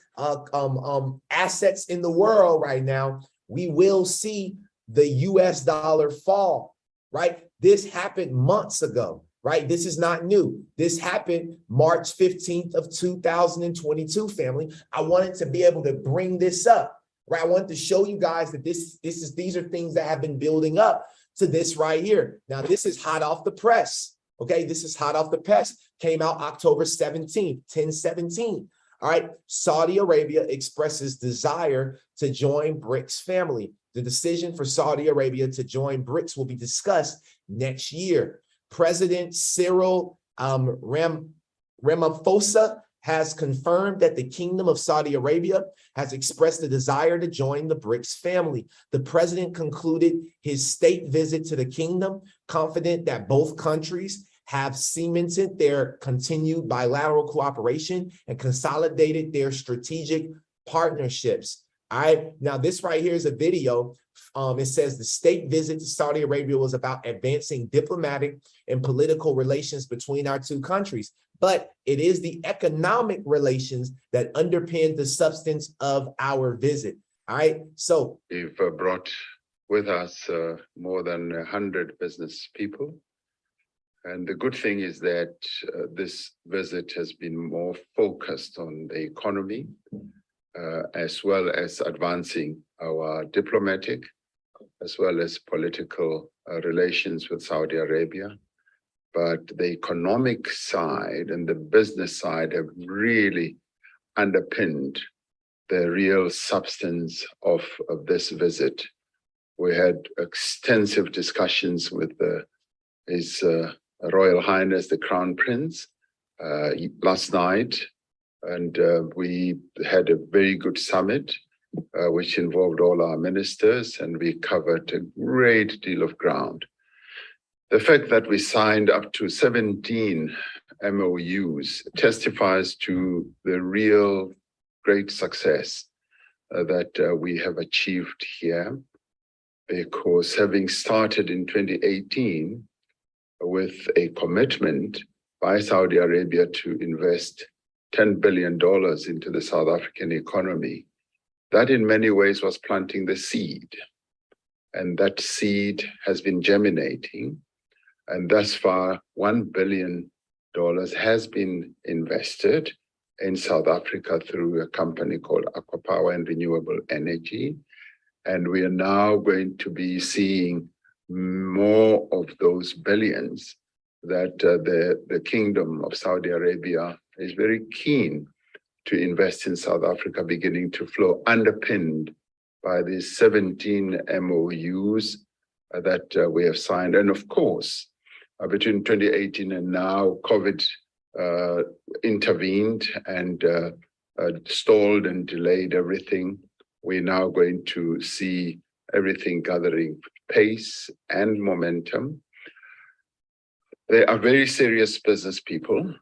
assets in the world right now, we will see the US dollar fall. right? This happened months ago, right? This is not new. This happened March 15th of 2022, family. I wanted to be able to bring this up, right? I wanted to show you guys that these are things that have been building up to this right here. Now, this is hot off the press. Okay, this is hot off the press. Came out October 17th, 10/17. All right, Saudi Arabia expresses desire to join BRICS family. The decision for Saudi Arabia to join BRICS will be discussed next year. President Cyril Ramaphosa has confirmed that the Kingdom of Saudi Arabia has expressed a desire to join the BRICS family. The president concluded his state visit to the kingdom, confident that both countries have cemented their continued bilateral cooperation and consolidated their strategic partnerships. All right, now this right here is a video. It says the state visit to Saudi Arabia was about advancing diplomatic and political relations between our two countries, but it is the economic relations that underpin the substance of our visit. All right, so we've brought with us more than 100 business people. And the good thing is that this visit has been more focused on the economy, as well as advancing our diplomatic, as well as political relations with Saudi Arabia. But the economic side and the business side have really underpinned the real substance of this visit. We had extensive discussions with His Royal Highness, the Crown Prince, last night, and we had a very good summit, which involved all our ministers, and we covered a great deal of ground. The fact that we signed up to 17 MOUs testifies to the real great success that we have achieved here, because having started in 2018, with a commitment by Saudi Arabia to invest $10 billion into the South African economy, that in many ways was planting the seed. And that seed has been germinating. And thus far, $1 billion has been invested in South Africa through a company called Aqua Power and Renewable Energy. And we are now going to be seeing more of those billions that the Kingdom of Saudi Arabia is very keen to invest in South Africa, beginning to flow, underpinned by these 17 MOUs that we have signed. And of course, between 2018 and now, COVID intervened and stalled and delayed everything. We're now going to see everything gathering pace and momentum. They are very serious business people,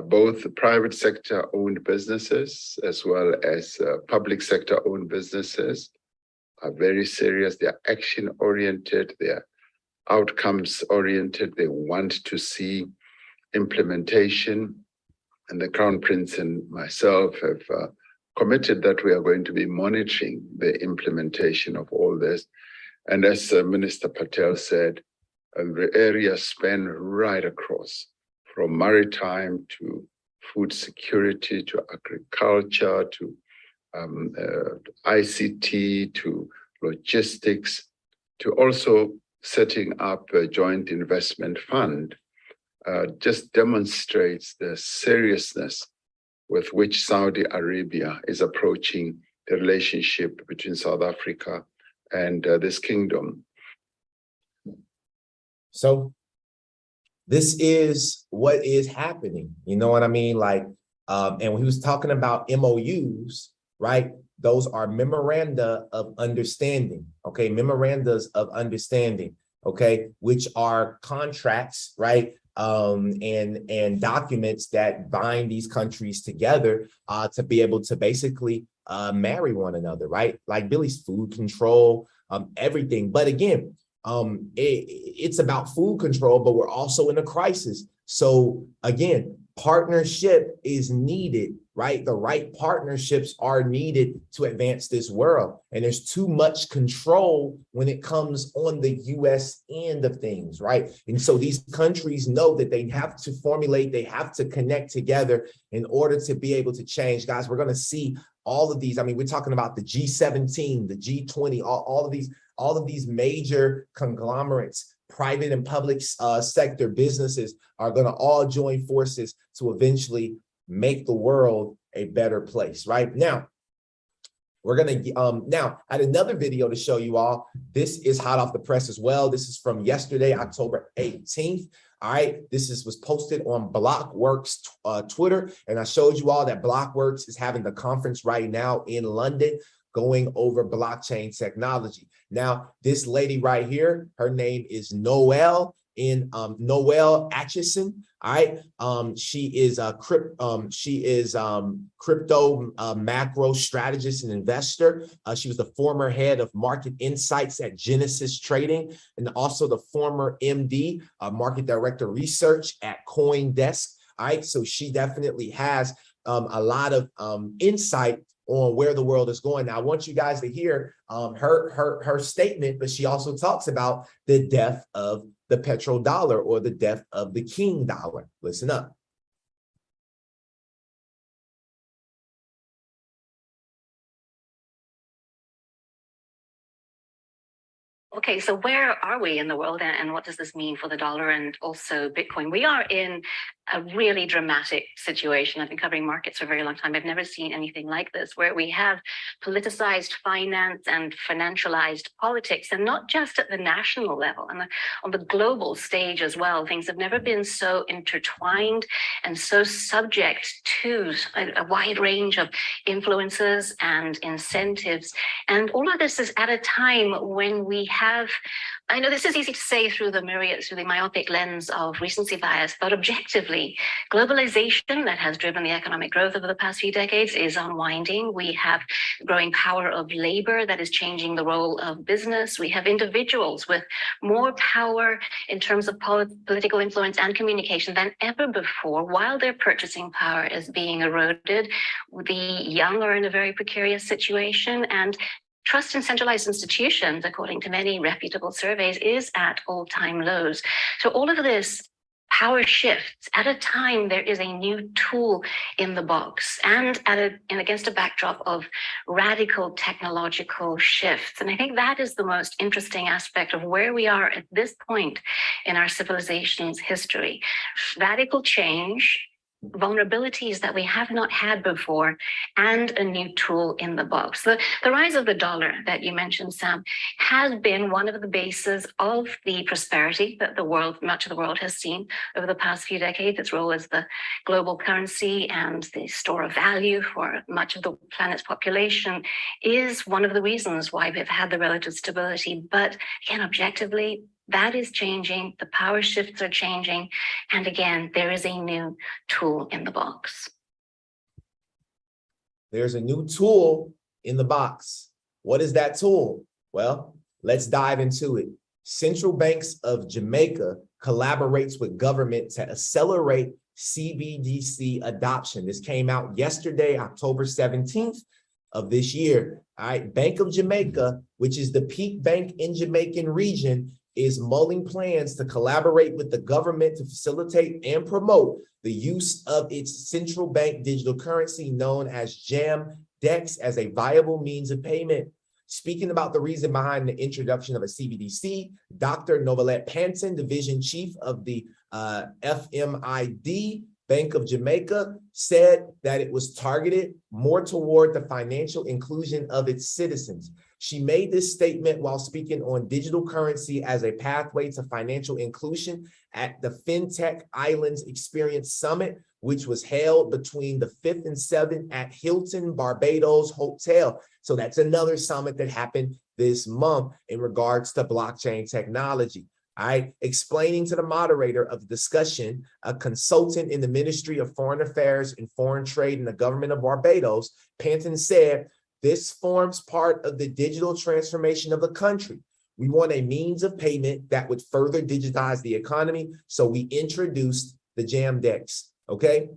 both private sector owned businesses as well as public sector owned businesses are very serious. They are action oriented, they are outcomes oriented. They want to see implementation. And the Crown Prince and myself have committed that we are going to be monitoring the implementation of all this. And as Minister Patel said, the area span right across, from maritime to food security to agriculture to ICT to logistics, to also setting up a joint investment fund, just demonstrates the seriousness with which Saudi Arabia is approaching the relationship between South Africa and this kingdom. So this is what is happening. You know what I mean? Like, and when he was talking about MOUs, right? Those are memoranda of understanding, okay? Memorandas of understanding, okay? Which are contracts, right? And documents that bind these countries together to be able to basically marry one another, right? Like Billy's food control, everything. But again, it's about food control, but we're also in a crisis. So again, partnership is needed right? The right partnerships are needed to advance this world. And there's too much control when it comes on the US end of things, right? And so these countries know that they have to formulate, they have to connect together in order to be able to change. Guys, we're going to see all of these. I mean, we're talking about the G17, the G20, all of these major conglomerates, private and public sector businesses are going to all join forces to eventually make the world a better place. Right now, we're going to now I had another video to show you all. This is hot off the press as well. This is from yesterday, October 18th. All right, this was posted on Blockworks Twitter, and I showed you all that Blockworks is having the conference right now in London, going over blockchain technology. Now, this lady right here, her name is Noelle Atchison. All right, she is a crypto macro strategist and investor. She was the former head of market insights at Genesis Trading, and also the former MD, market director research at CoinDesk. All right, so she definitely has a lot of insight on where the world is going. Now, I want you guys to hear her statement, but she also talks about the death of the petrodollar, or the death of the king dollar. Listen up. Okay, so where are we in the world, and what does this mean for the dollar and also Bitcoin? We are in a really dramatic situation. I've been covering markets for a very long time. I've never seen anything like this, where we have politicized finance and financialized politics, and not just at the national level, and on the global stage as well. Things have never been so intertwined and so subject to a wide range of influences and incentives. And all of this is at a time when we have, I know this is easy to say through the myopic lens of recency bias, but objectively, globalization that has driven the economic growth over the past few decades is unwinding. We have growing power of labor that is changing the role of business. We have individuals with more power in terms of political influence and communication than ever before, while their purchasing power is being eroded. The young are in a very precarious situation, and trust in centralized institutions, according to many reputable surveys, is at all-time lows. So all of this power shifts at a time there is a new tool in the box, and against a backdrop of radical technological shifts. And I think that is the most interesting aspect of where we are at this point in our civilization's history. Radical change, vulnerabilities that we have not had before, and a new tool in the box. The rise of the dollar that you mentioned, Sam, has been one of the bases of the prosperity that much of the world has seen over the past few decades. Its role as the global currency and the store of value for much of the planet's population is one of the reasons why we've had the relative stability. But again, objectively, that is changing, the power shifts are changing, and again, there is a new tool in the box. There's a new tool in the box. What is that tool? Well, let's dive into it. Central Banks of Jamaica collaborates with government to accelerate CBDC adoption. This came out yesterday, October 17th of this year. All right, Bank of Jamaica, which is the peak bank in Jamaican region, is mulling plans to collaborate with the government to facilitate and promote the use of its central bank digital currency known as JAM-DEX as a viable means of payment. Speaking about the reason behind the introduction of a CBDC, Dr. Novelette Panton, Division Chief of the FMID, Bank of Jamaica, said that it was targeted more toward the financial inclusion of its citizens. She made this statement while speaking on digital currency as a pathway to financial inclusion at the FinTech Islands Experience Summit, which was held between the 5th and 7th at Hilton Barbados Hotel. So that's another summit that happened this month in regards to blockchain technology. All right, explaining to the moderator of the discussion, a consultant in the Ministry of Foreign Affairs and Foreign Trade in the government of Barbados, Panton said, "This forms part of the digital transformation of the country. We want a means of payment that would further digitize the economy, so we introduced the JAM-DEX." Okay,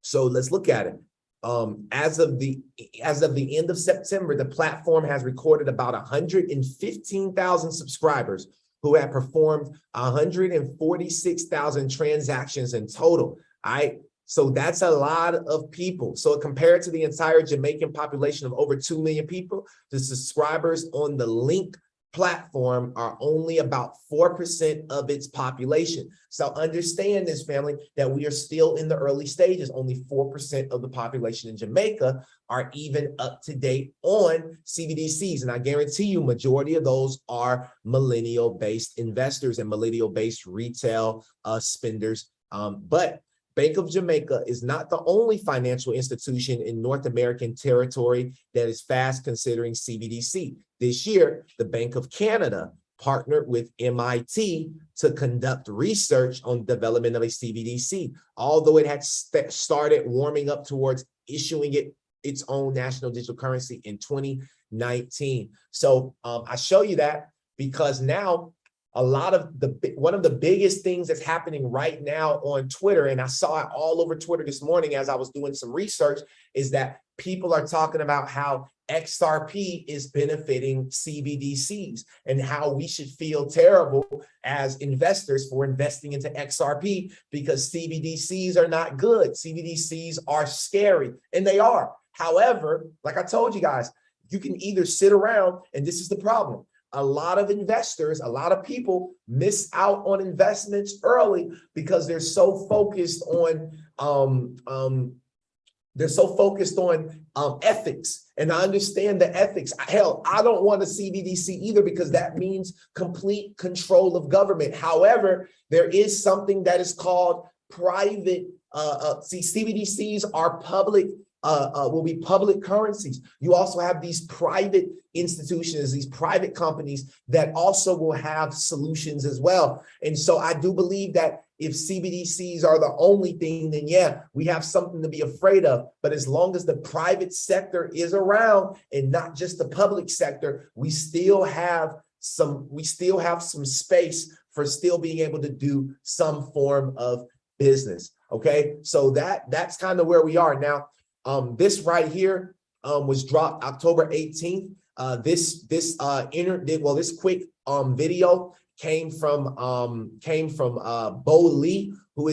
so let's look at it. As of the end of September, the platform has recorded about 115,000 subscribers who have performed 146,000 transactions in total. All right. So that's a lot of people. So compared to the entire Jamaican population of over 2 million people, the subscribers on the Link platform are only about 4% of its population. So understand this, family, that we are still in the early stages. Only 4% of the population in Jamaica are even up to date on CBDCs. And I guarantee you, majority of those are millennial-based investors and millennial-based retail spenders. But Bank of Jamaica is not the only financial institution in North American territory that is fast considering CBDC. This year, the Bank of Canada partnered with MIT to conduct research on development of a CBDC, although it had started warming up towards issuing its own national digital currency in 2019. So I show you that because now one of the biggest things that's happening right now on Twitter, and I saw it all over Twitter this morning as I was doing some research, is that people are talking about how XRP is benefiting CBDCs and how we should feel terrible as investors for investing into XRP because CBDCs are not good. CBDCs are scary, and they are. However, like I told you guys, you can either sit around, and this is the problem. A lot of investors, a lot of people miss out on investments early because they're so focused on ethics. And I understand the ethics. Hell, I don't want a CBDC either because that means complete control of government. However, there is something that is called private. CBDCs are public. Will be public currencies. You also have these private institutions, these private companies that also will have solutions as well. And so I do believe that if CBDCs are the only thing, then yeah, we have something to be afraid of. But as long as the private sector is around and not just the public sector, we still have some space for still being able to do some form of business. Okay, so that's kind of where we are now. This right here was dropped October 18th. This quick video came from Bo Lee, he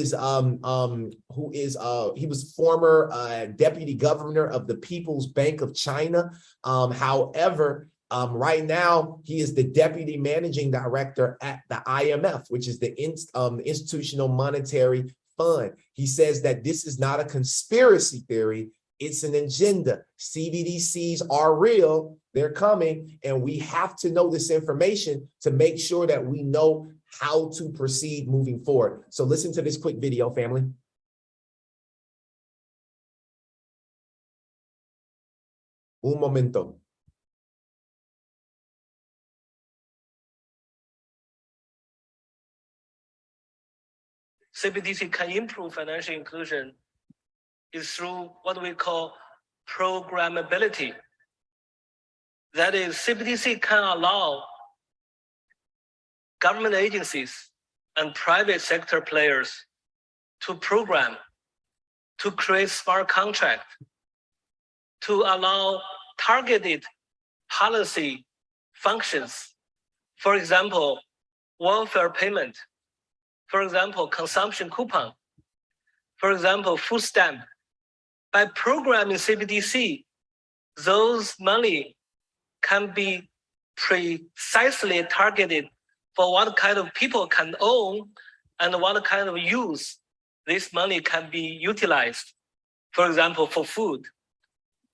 was former deputy governor of the People's Bank of China. However, right now he is the deputy managing director at the IMF, which is the Institutional Monetary Fund. He says that this is not a conspiracy theory. It's an agenda. CBDCs are real. They're coming. And we have to know this information to make sure that we know how to proceed moving forward. So listen to this quick video, family. Un momento. CBDC can improve financial inclusion is through what we call programmability. That is, CBDC can allow government agencies and private sector players to program, to create smart contract, to allow targeted policy functions. For example, welfare payment. For example, consumption coupon. For example, food stamp. By programming CBDC, those money can be precisely targeted for what kind of people can own and what kind of use this money can be utilized. For example, for food.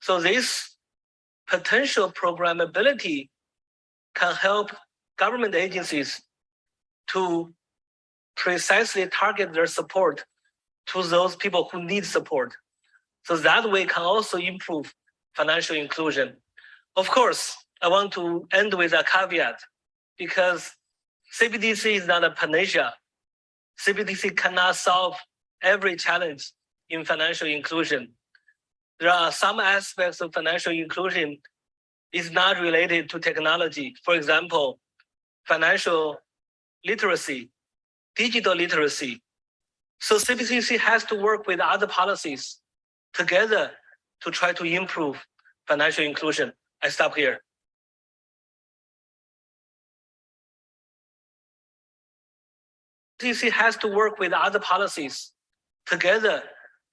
So this potential programmability can help government agencies to precisely target their support to those people who need support. So that way can also improve financial inclusion. Of course, I want to end with a caveat because CBDC is not a panacea. CBDC cannot solve every challenge in financial inclusion. There are some aspects of financial inclusion is not related to technology. For example, financial literacy, digital literacy. So CBDC has to work with other policies together to try to improve financial inclusion. I stop here. CBDC has to work with other policies together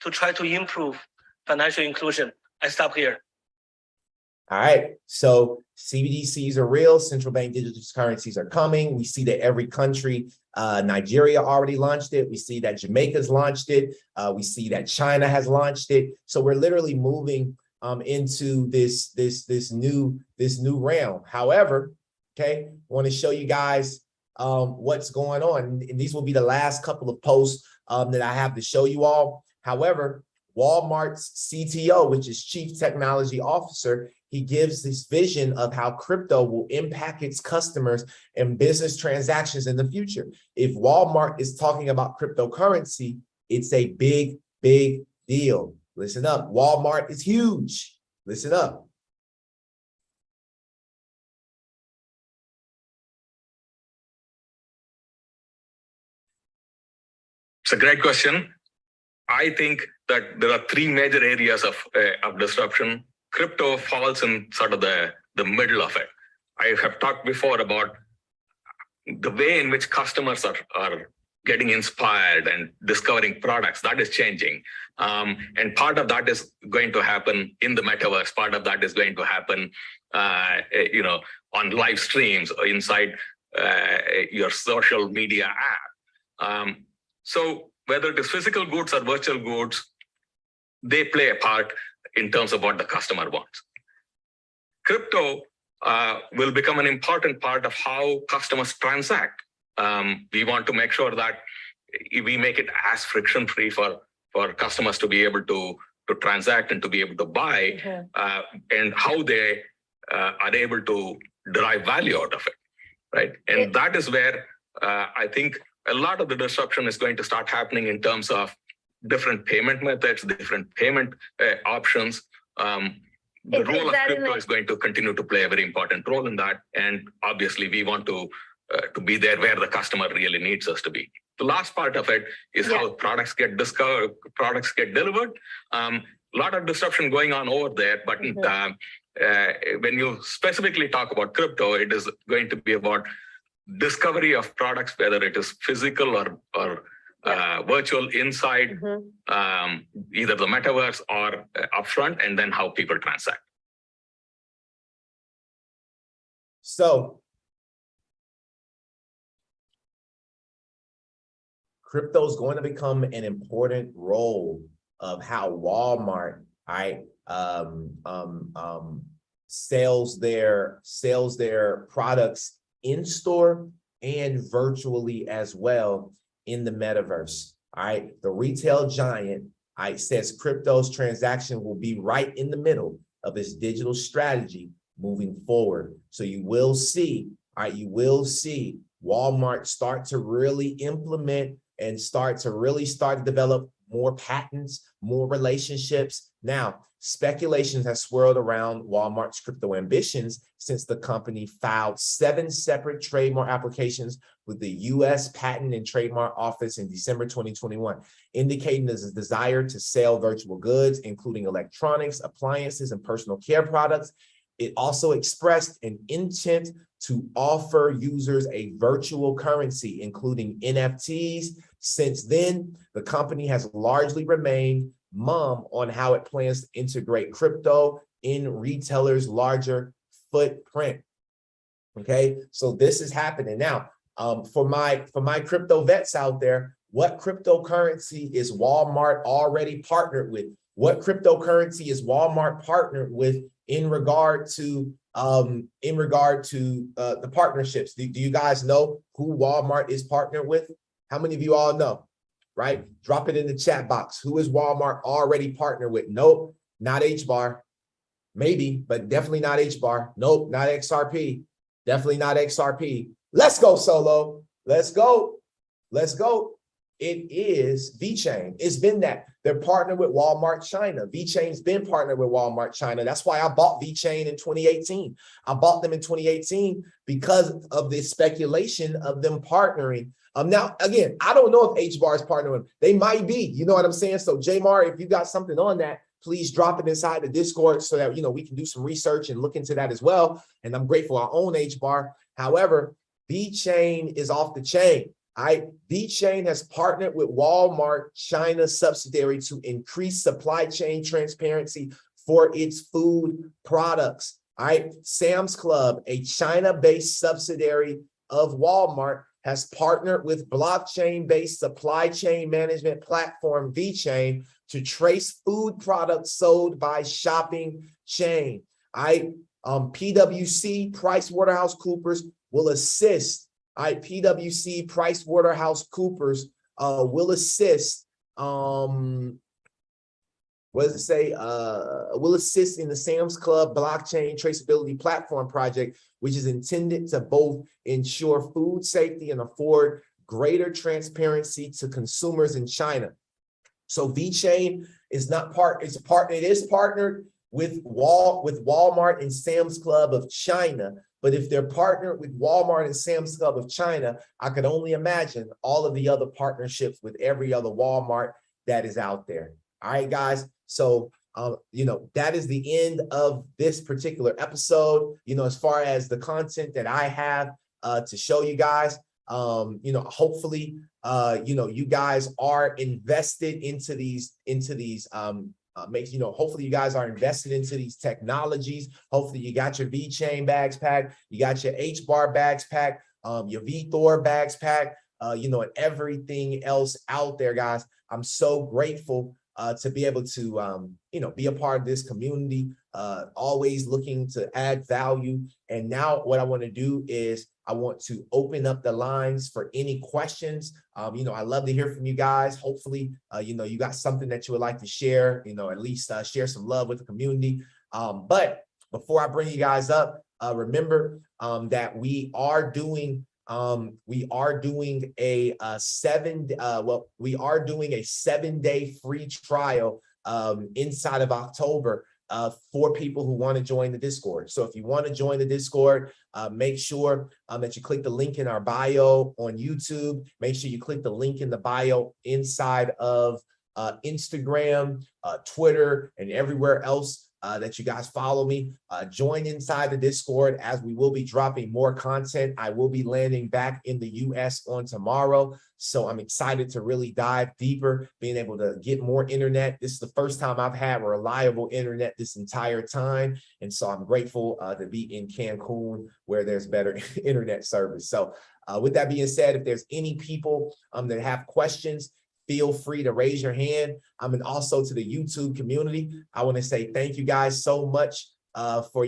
to try to improve financial inclusion. I stop here. All right, so CBDCs are real. Central bank digital currencies are coming. We see that every country, Nigeria already launched it. We see that Jamaica's launched it. We see that China has launched it. So we're literally moving into this new realm. However, okay, I want to show you guys what's going on. And these will be the last couple of posts that I have to show you all. However, Walmart's CTO, which is Chief Technology Officer, he gives this vision of how crypto will impact its customers and business transactions in the future. If Walmart is talking about cryptocurrency, it's a big, big deal. Listen up. Walmart is huge. Listen up. It's a great question. I think that there are three major areas of disruption. Crypto falls in sort of the middle of it. I have talked before about the way in which customers are getting inspired and discovering products. That is changing. And part of that is going to happen in the metaverse. Part of that is going to happen on live streams or inside your social media app. So whether it is physical goods or virtual goods, they play a part in terms of what the customer wants. Crypto will become an important part of how customers transact. We want to make sure that we make it as friction-free for customers to be able to transact and to be able to buy, and how they are able to derive value out of it, right? And that is where I think a lot of the disruption is going to start happening in terms of different payment methods, different payment options. The role of crypto is going to continue to play a very important role in that. And obviously, we want to be there where the customer really needs us to be. The last part of it is how products get discovered, products get delivered. A lot of disruption going on over there, but when you specifically talk about crypto, it is going to be about discovery of products, whether it is physical or virtual inside either the metaverse or upfront, and then how people transact. So crypto is going to become an important role of how Walmart, sells their products in store and virtually as well in the metaverse. All right, the retail giant says crypto's transaction will be right in the middle of its digital strategy moving forward. So you will see, Walmart start to really implement and start to develop more patents, more relationships. Now, speculations have swirled around Walmart's crypto ambitions since the company filed 7 separate trademark applications with the U.S. Patent and Trademark Office in December 2021, indicating there's a desire to sell virtual goods, including electronics, appliances, and personal care products. It also expressed an intent to offer users a virtual currency, including NFTs. Since then, the company has largely remained mum on how it plans to integrate crypto in retailers' larger footprint. Okay, so this is happening now. For my crypto vets out there, what cryptocurrency is Walmart already partnered with? What cryptocurrency is Walmart partnered with in regard to the partnerships? Do you guys know who Walmart is partnered with? How many of you all know? Right? Drop it in the chat box. Who is Walmart already partnered with? Nope, not HBAR. Maybe, but definitely not HBAR. Nope, not XRP. Definitely not XRP. Let's go, Solo. Let's go. Let's go. It is VeChain. It's been that. They're partnered with Walmart China. VeChain's been partnered with Walmart China. That's why I bought VeChain in 2018. I bought them in 2018 because of the speculation of them partnering. Now, again, I don't know if HBAR is partnering with them. They might be. You know what I'm saying? So, Jamar, if you got something on that, please drop it inside the Discord so that, we can do some research and look into that as well. And I'm grateful our own HBAR. However, VeChain is off the chain. VeChain has partnered with Walmart China subsidiary to increase supply chain transparency for its food products. Sam's Club, a China-based subsidiary of Walmart, has partnered with blockchain-based supply chain management platform VeChain to trace food products sold by shopping chain. PwC, PricewaterhouseCoopers will assist. PwC, PricewaterhouseCoopers will assist. What does it say? Will assist in the Sam's Club blockchain traceability platform project, which is intended to both ensure food safety and afford greater transparency to consumers in China. So VeChain is not it is partnered with Walmart and Sam's Club of China. But if they're partnered with Walmart and Sam's Club of China, I could only imagine all of the other partnerships with every other Walmart that is out there. All right, guys. So, that is the end of this particular episode. As far as the content that I have to show you guys, hopefully, you guys are invested into these, hopefully you guys are invested into these technologies. Hopefully you got your VeChain bags packed, you got your HBAR bags packed, your VThor bags packed, and everything else out there, guys. I'm so grateful to be able to, be a part of this community, always looking to add value. And now what I want to do is I want to open up the lines for any questions. I love to hear from you guys. Hopefully, you got something that you would like to share, at least share some love with the community. But before I bring you guys up, remember that we are doing a 7-day free trial inside of October for people who want to join the Discord. So if you want to join the Discord, make sure that you click the link in our bio on YouTube. Make sure you click the link in the bio inside of Instagram, Twitter, and everywhere else that you guys follow me. Join inside the Discord as we will be dropping more content. I will be landing back in the US on tomorrow. So I'm excited to really dive deeper, being able to get more internet. This is the first time I've had reliable internet this entire time. And so I'm grateful to be in Cancun where there's better internet service. So with that being said, if there's any people that have questions, feel free to raise your hand. And also to the YouTube community, I want to say thank you guys so much for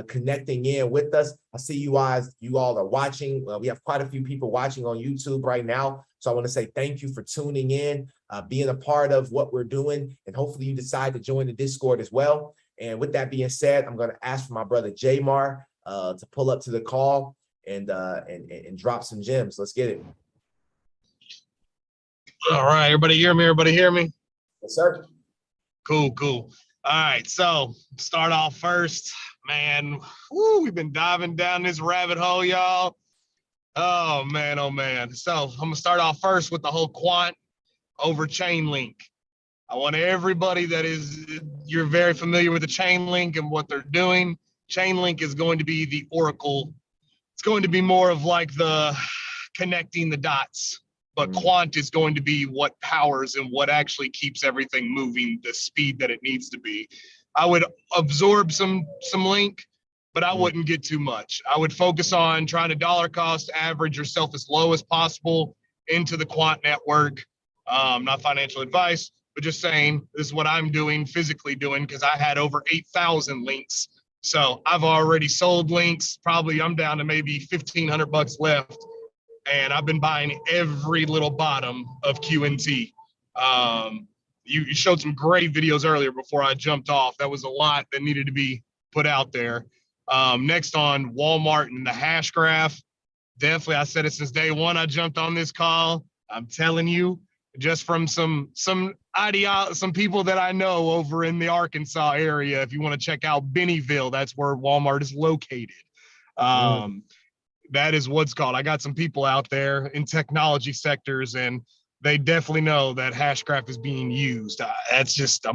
connecting in with us. I see you all are watching. We have quite a few people watching on YouTube right now. So I want to say thank you for tuning in, being a part of what we're doing, and hopefully you decide to join the Discord as well. And with that being said, I'm going to ask for my brother Jamar to pull up to the call and drop some gems. Let's get it. All right, everybody hear me? Everybody hear me? Yes, sir. Cool. All right, so start off first, man. We've been diving down this rabbit hole, y'all. Oh man. So I'm gonna start off first with the whole quant over chain link. I want everybody you're very familiar with the chain link and what they're doing. Chain link is going to be the oracle. It's going to be more of like the connecting the dots. But quant is going to be what powers and what actually keeps everything moving the speed that it needs to be. I would absorb some link, but I wouldn't get too much. I would focus on trying to dollar cost average yourself as low as possible into the quant network. Not financial advice, but just saying this is what I'm doing, physically doing, because I had over 8,000 links. So I've already sold links. Probably I'm down to maybe $1,500 left. And I've been buying every little bottom of QNT. You showed some great videos earlier before I jumped off. That was a lot that needed to be put out there. Next on Walmart and the hash graph. Definitely, I said it since day one I jumped on this call. I'm telling you, just from some people that I know over in the Arkansas area, if you want to check out Bennyville, that's where Walmart is located. That is what's called. I got some people out there in technology sectors, and they definitely know that Hashgraph is being used. That's just,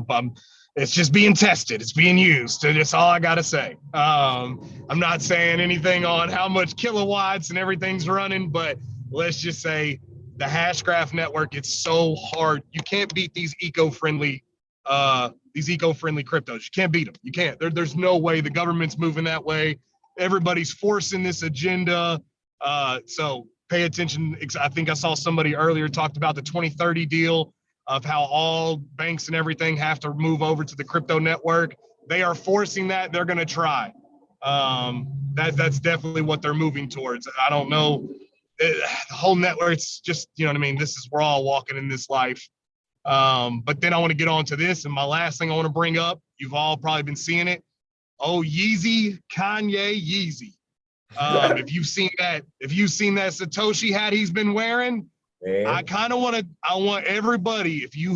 It's just being tested. It's being used. That's all I got to say. I'm not saying anything on how much kilowatts and everything's running, but let's just say the Hashgraph network, it's so hard. You can't beat these eco-friendly cryptos. You can't beat them. You can't. There's no way. The government's moving that way. Everybody's forcing this agenda. So pay attention. I think I saw somebody earlier talked about the 2030 deal of how all banks and everything have to move over to the crypto network. They are forcing that. They're going to try. That's definitely what they're moving towards. I don't know. The whole network, it's just, you know what I mean? We're all walking in this life. But then I want to get on to this. And my last thing I want to bring up, you've all probably been seeing it. Oh, Yeezy, Kanye Yeezy. If you've seen that Satoshi hat he's been wearing, I want everybody, if you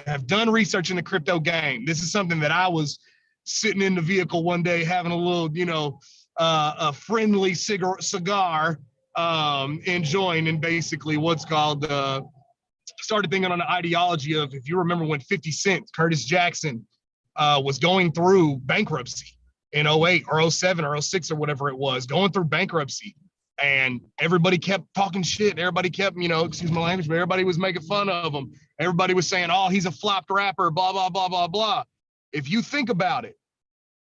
have done research in the crypto game, this is something that I was sitting in the vehicle one day having a little, a friendly cigar, enjoying, and basically what's called, started thinking on the ideology of, if you remember when 50 Cent, Curtis Jackson, was going through bankruptcy in 08 or 07 or 06 or whatever it was, going through bankruptcy. And everybody kept talking shit. Everybody kept, excuse my language, but everybody was making fun of him. Everybody was saying, oh, he's a flopped rapper, blah, blah, blah, blah, blah. If you think about it,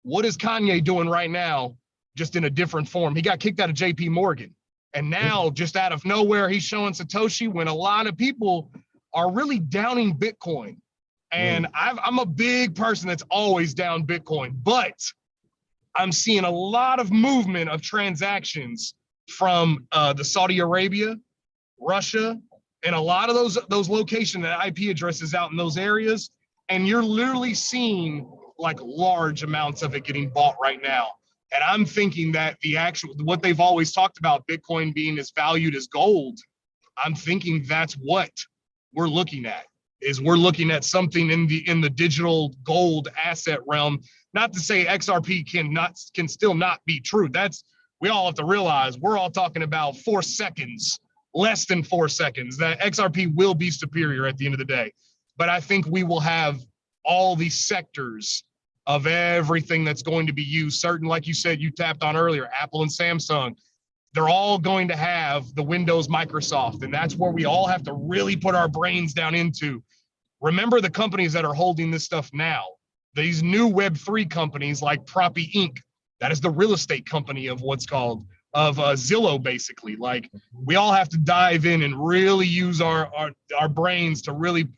what is Kanye doing right now, just in a different form? He got kicked out of JP Morgan. And now, just out of nowhere, he's showing Satoshi when a lot of people are really downing Bitcoin. And I'm a big person that's always down Bitcoin, but I'm seeing a lot of movement of transactions from the Saudi Arabia, Russia, and a lot of those locations and IP addresses out in those areas. And you're literally seeing like large amounts of it getting bought right now. And I'm thinking that what they've always talked about, Bitcoin being as valued as gold, I'm thinking that's what we're looking at. We're looking at something in the digital gold asset realm. Not to say XRP can still not be true. We all have to realize we're all talking about 4 seconds, less than 4 seconds. That XRP will be superior at the end of the day. But I think we will have all these sectors of everything that's going to be used. Certain, like you said, you tapped on earlier, Apple and Samsung, they're all going to have the Windows Microsoft. And that's where we all have to really put our brains down into. Remember the companies that are holding this stuff now. These new Web3 companies like Proppy Inc., that is the real estate company of Zillow, basically. Like, we all have to dive in and really use our brains to really,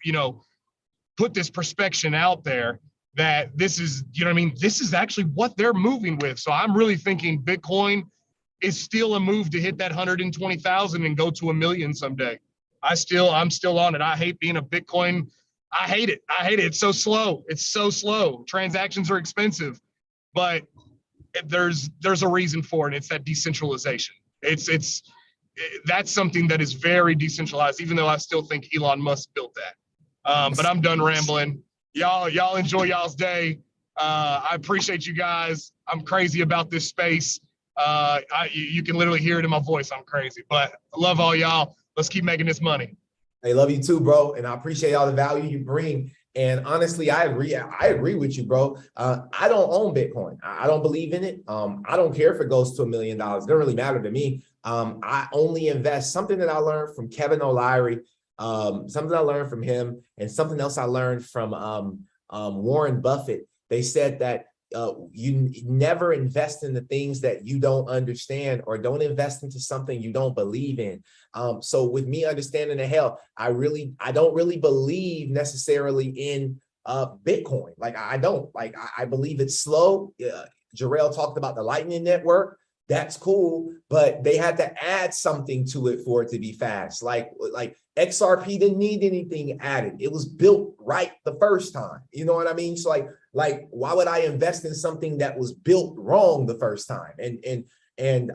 put this perspection out there that this is, this is actually what they're moving with. So I'm really thinking Bitcoin is still a move to hit that 120,000 and go to 1 million someday. I'm still on it. I hate being a Bitcoin. I hate it. It's so slow. Transactions are expensive, but there's a reason for it. It's that decentralization. That's something that is very decentralized, even though I still think Elon Musk built that. But I'm done rambling. Y'all enjoy y'all's day. I appreciate you guys. I'm crazy about this space. You can literally hear it in my voice. I'm crazy, but I love all y'all. Let's keep making this money. I love you too, bro. And I appreciate all the value you bring. And honestly, I agree with you, bro. I don't own Bitcoin. I don't believe in it. I don't care if it goes to $1 million. It doesn't really matter to me. I only invest. Something that I learned from Kevin O'Leary, something I learned from him, and something else I learned from Warren Buffett. They said that you never invest in the things that you don't understand, or don't invest into something you don't believe in. So with me understanding the hell, I don't really believe necessarily in Bitcoin. Like, I don't. Like, I believe it's slow. Jarrell talked about the Lightning Network. That's cool, but they had to add something to it for it to be fast. Like XRP didn't need anything added. It was built right the first time. You know what I mean? So like why would I invest in something that was built wrong the first time? And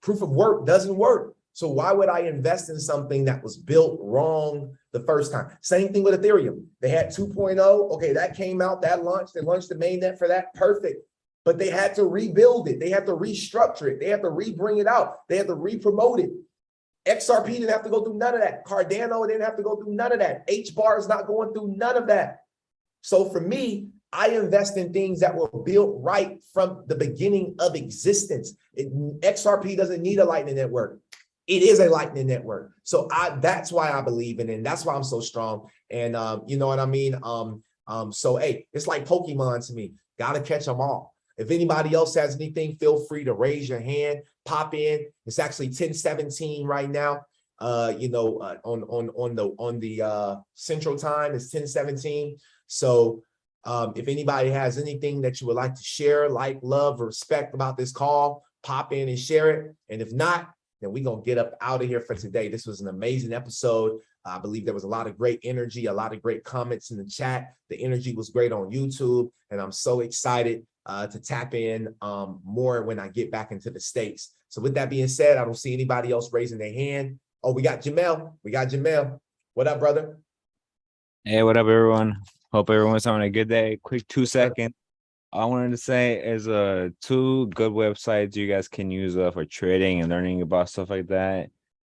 proof of work doesn't work. So why would I invest in something that was built wrong the first time? Same thing with Ethereum. They had 2.0. Okay, that came out, that launched. They launched the mainnet for that. Perfect. But they had to rebuild it. They had to restructure it. They had to re-bring it out. They had to re-promote it. XRP didn't have to go through none of that. Cardano didn't have to go through none of that. HBAR is not going through none of that. So for me, I invest in things that were built right from the beginning of existence. XRP doesn't need a Lightning Network. It is a Lightning Network. So that's why I believe in it. And that's why I'm so strong. And you know what I mean? So hey, it's like Pokemon to me. Gotta catch them all. If anybody else has anything, feel free to raise your hand, pop in. It's actually 10:17 right now. You know, on the Central Time, it's 10:17. So if anybody has anything that you would like to share, like, love, or respect about this call, pop in and share it. And if not, then we're going to get up out of here for today. This was an amazing episode. I believe there was a lot of great energy, a lot of great comments in the chat. The energy was great on YouTube, and I'm so excited to tap in more when I get back into the States. So with that being said, I don't see anybody else raising their hand. Oh, we got Jamel. What up, brother? Hey, what up, everyone? Hope everyone's having a good day. Quick 2-second. All I wanted to say is 2 good websites you guys can use for trading and learning about stuff like that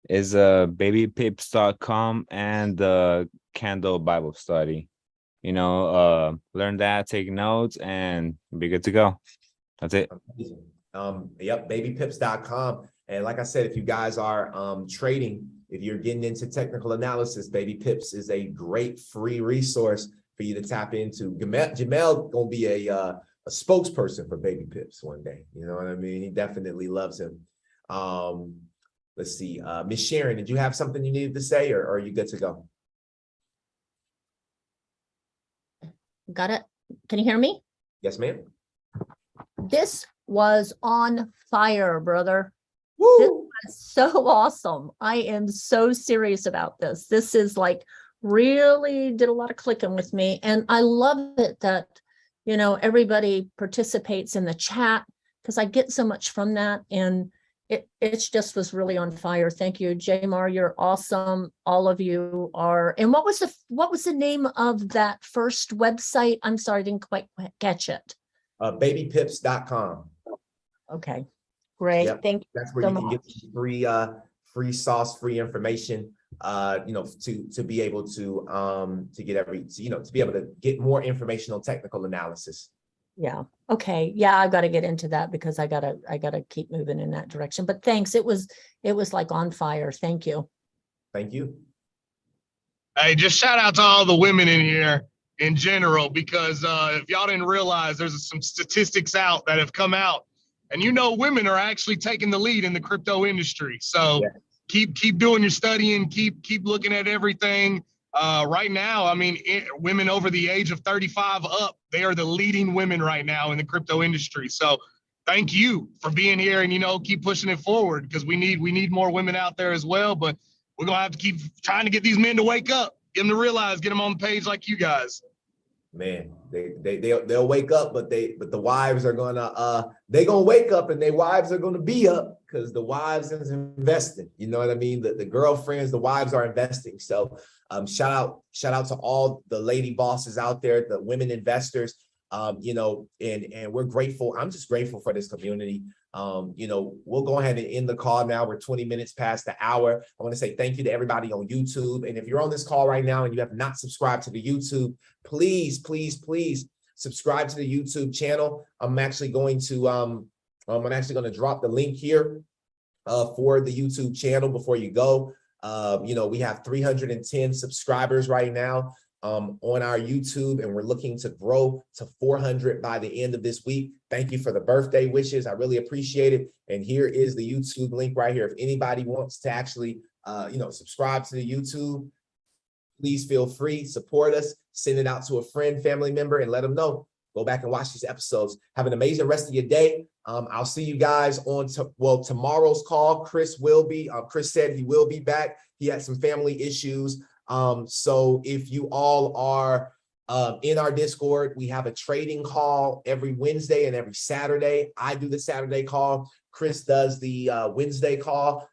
is babypips.com and the Candle Bible Study. You know, learn that, take notes, and be good to go. That's it. Yep, babypips.com. And like I said, if you guys are trading, if you're getting into technical analysis, Baby Pips is a great free resource for you to tap into. Jamel gonna be a spokesperson for Baby Pips one day. You know what I mean? He definitely loves him. Let's see. Miss Sharon, did you have something you needed to say, or are you good to go? Got it. Can you hear me? Yes, ma'am. This was on fire, brother. Woo! This was so awesome. I am so serious about this. This is like really did a lot of clicking with me. And I love it that, you know, everybody participates in the chat because I get so much from that. And it just was really on fire. Thank you, Jamar. You're awesome. All of you are. And what was the name of that first website? I'm sorry, I didn't quite catch it. Babypips.com. Okay, great. Yep. Thank you. That's where so you can much. get free sauce, free information, you know, to be able to to be able to get more information on technical analysis. Yeah. Okay. Yeah, I've got to get into that because I gotta keep moving in that direction. But thanks. It was like on fire. Thank you. Thank you. Hey, just shout out to all the women in here in general, because if y'all didn't realize, there's some statistics out that have come out, and you know, women are actually taking the lead in the crypto industry. So yeah, keep doing your studying, keep looking at everything. Right now, I mean, women over the age of 35 up, they are the leading women right now in the crypto industry. So thank you for being here, and, you know, keep pushing it forward, because we need more women out there as well. But we're going to have to keep trying to get these men to wake up, get them to realize, get them on the page like you guys. Man, they'll wake up, but the wives are gonna wake up, and their wives are gonna be up, because the wives is investing. You know what I mean? The girlfriends, the wives are investing. So shout out to all the lady bosses out there, the women investors. You know, and we're grateful. I'm just grateful for this community. You know, we'll go ahead and end the call now. We're 20 minutes past the hour. I want to say thank you to everybody on YouTube. And if you're on this call right now and you have not subscribed to the YouTube, please subscribe to the YouTube channel. I'm actually going to drop the link here for the YouTube channel before you go. You know, we have 310 subscribers right now on our YouTube, and we're looking to grow to 400 by the end of this week. Thank you for the birthday wishes. I really appreciate it. And here is the YouTube link right here. If anybody wants to actually, subscribe to the YouTube, please feel free, support us, send it out to a friend, family member, and let them know. Go back and watch these episodes. Have an amazing rest of your day. I'll see you guys on tomorrow's call. Chris said he will be back. He had some family issues. So if you all are in our Discord, we have a trading call every Wednesday and every Saturday. I do the Saturday call. Chris does the Wednesday call.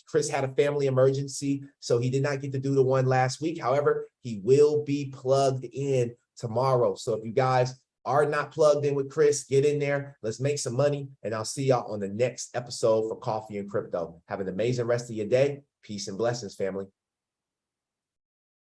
Chris had a family emergency, so he did not get to do the one last week. However, he will be plugged in tomorrow. So if you guys are not plugged in with Chris, get in there. Let's make some money, and I'll see y'all on the next episode for Coffee and Crypto. Have an amazing rest of your day. Peace and blessings, family.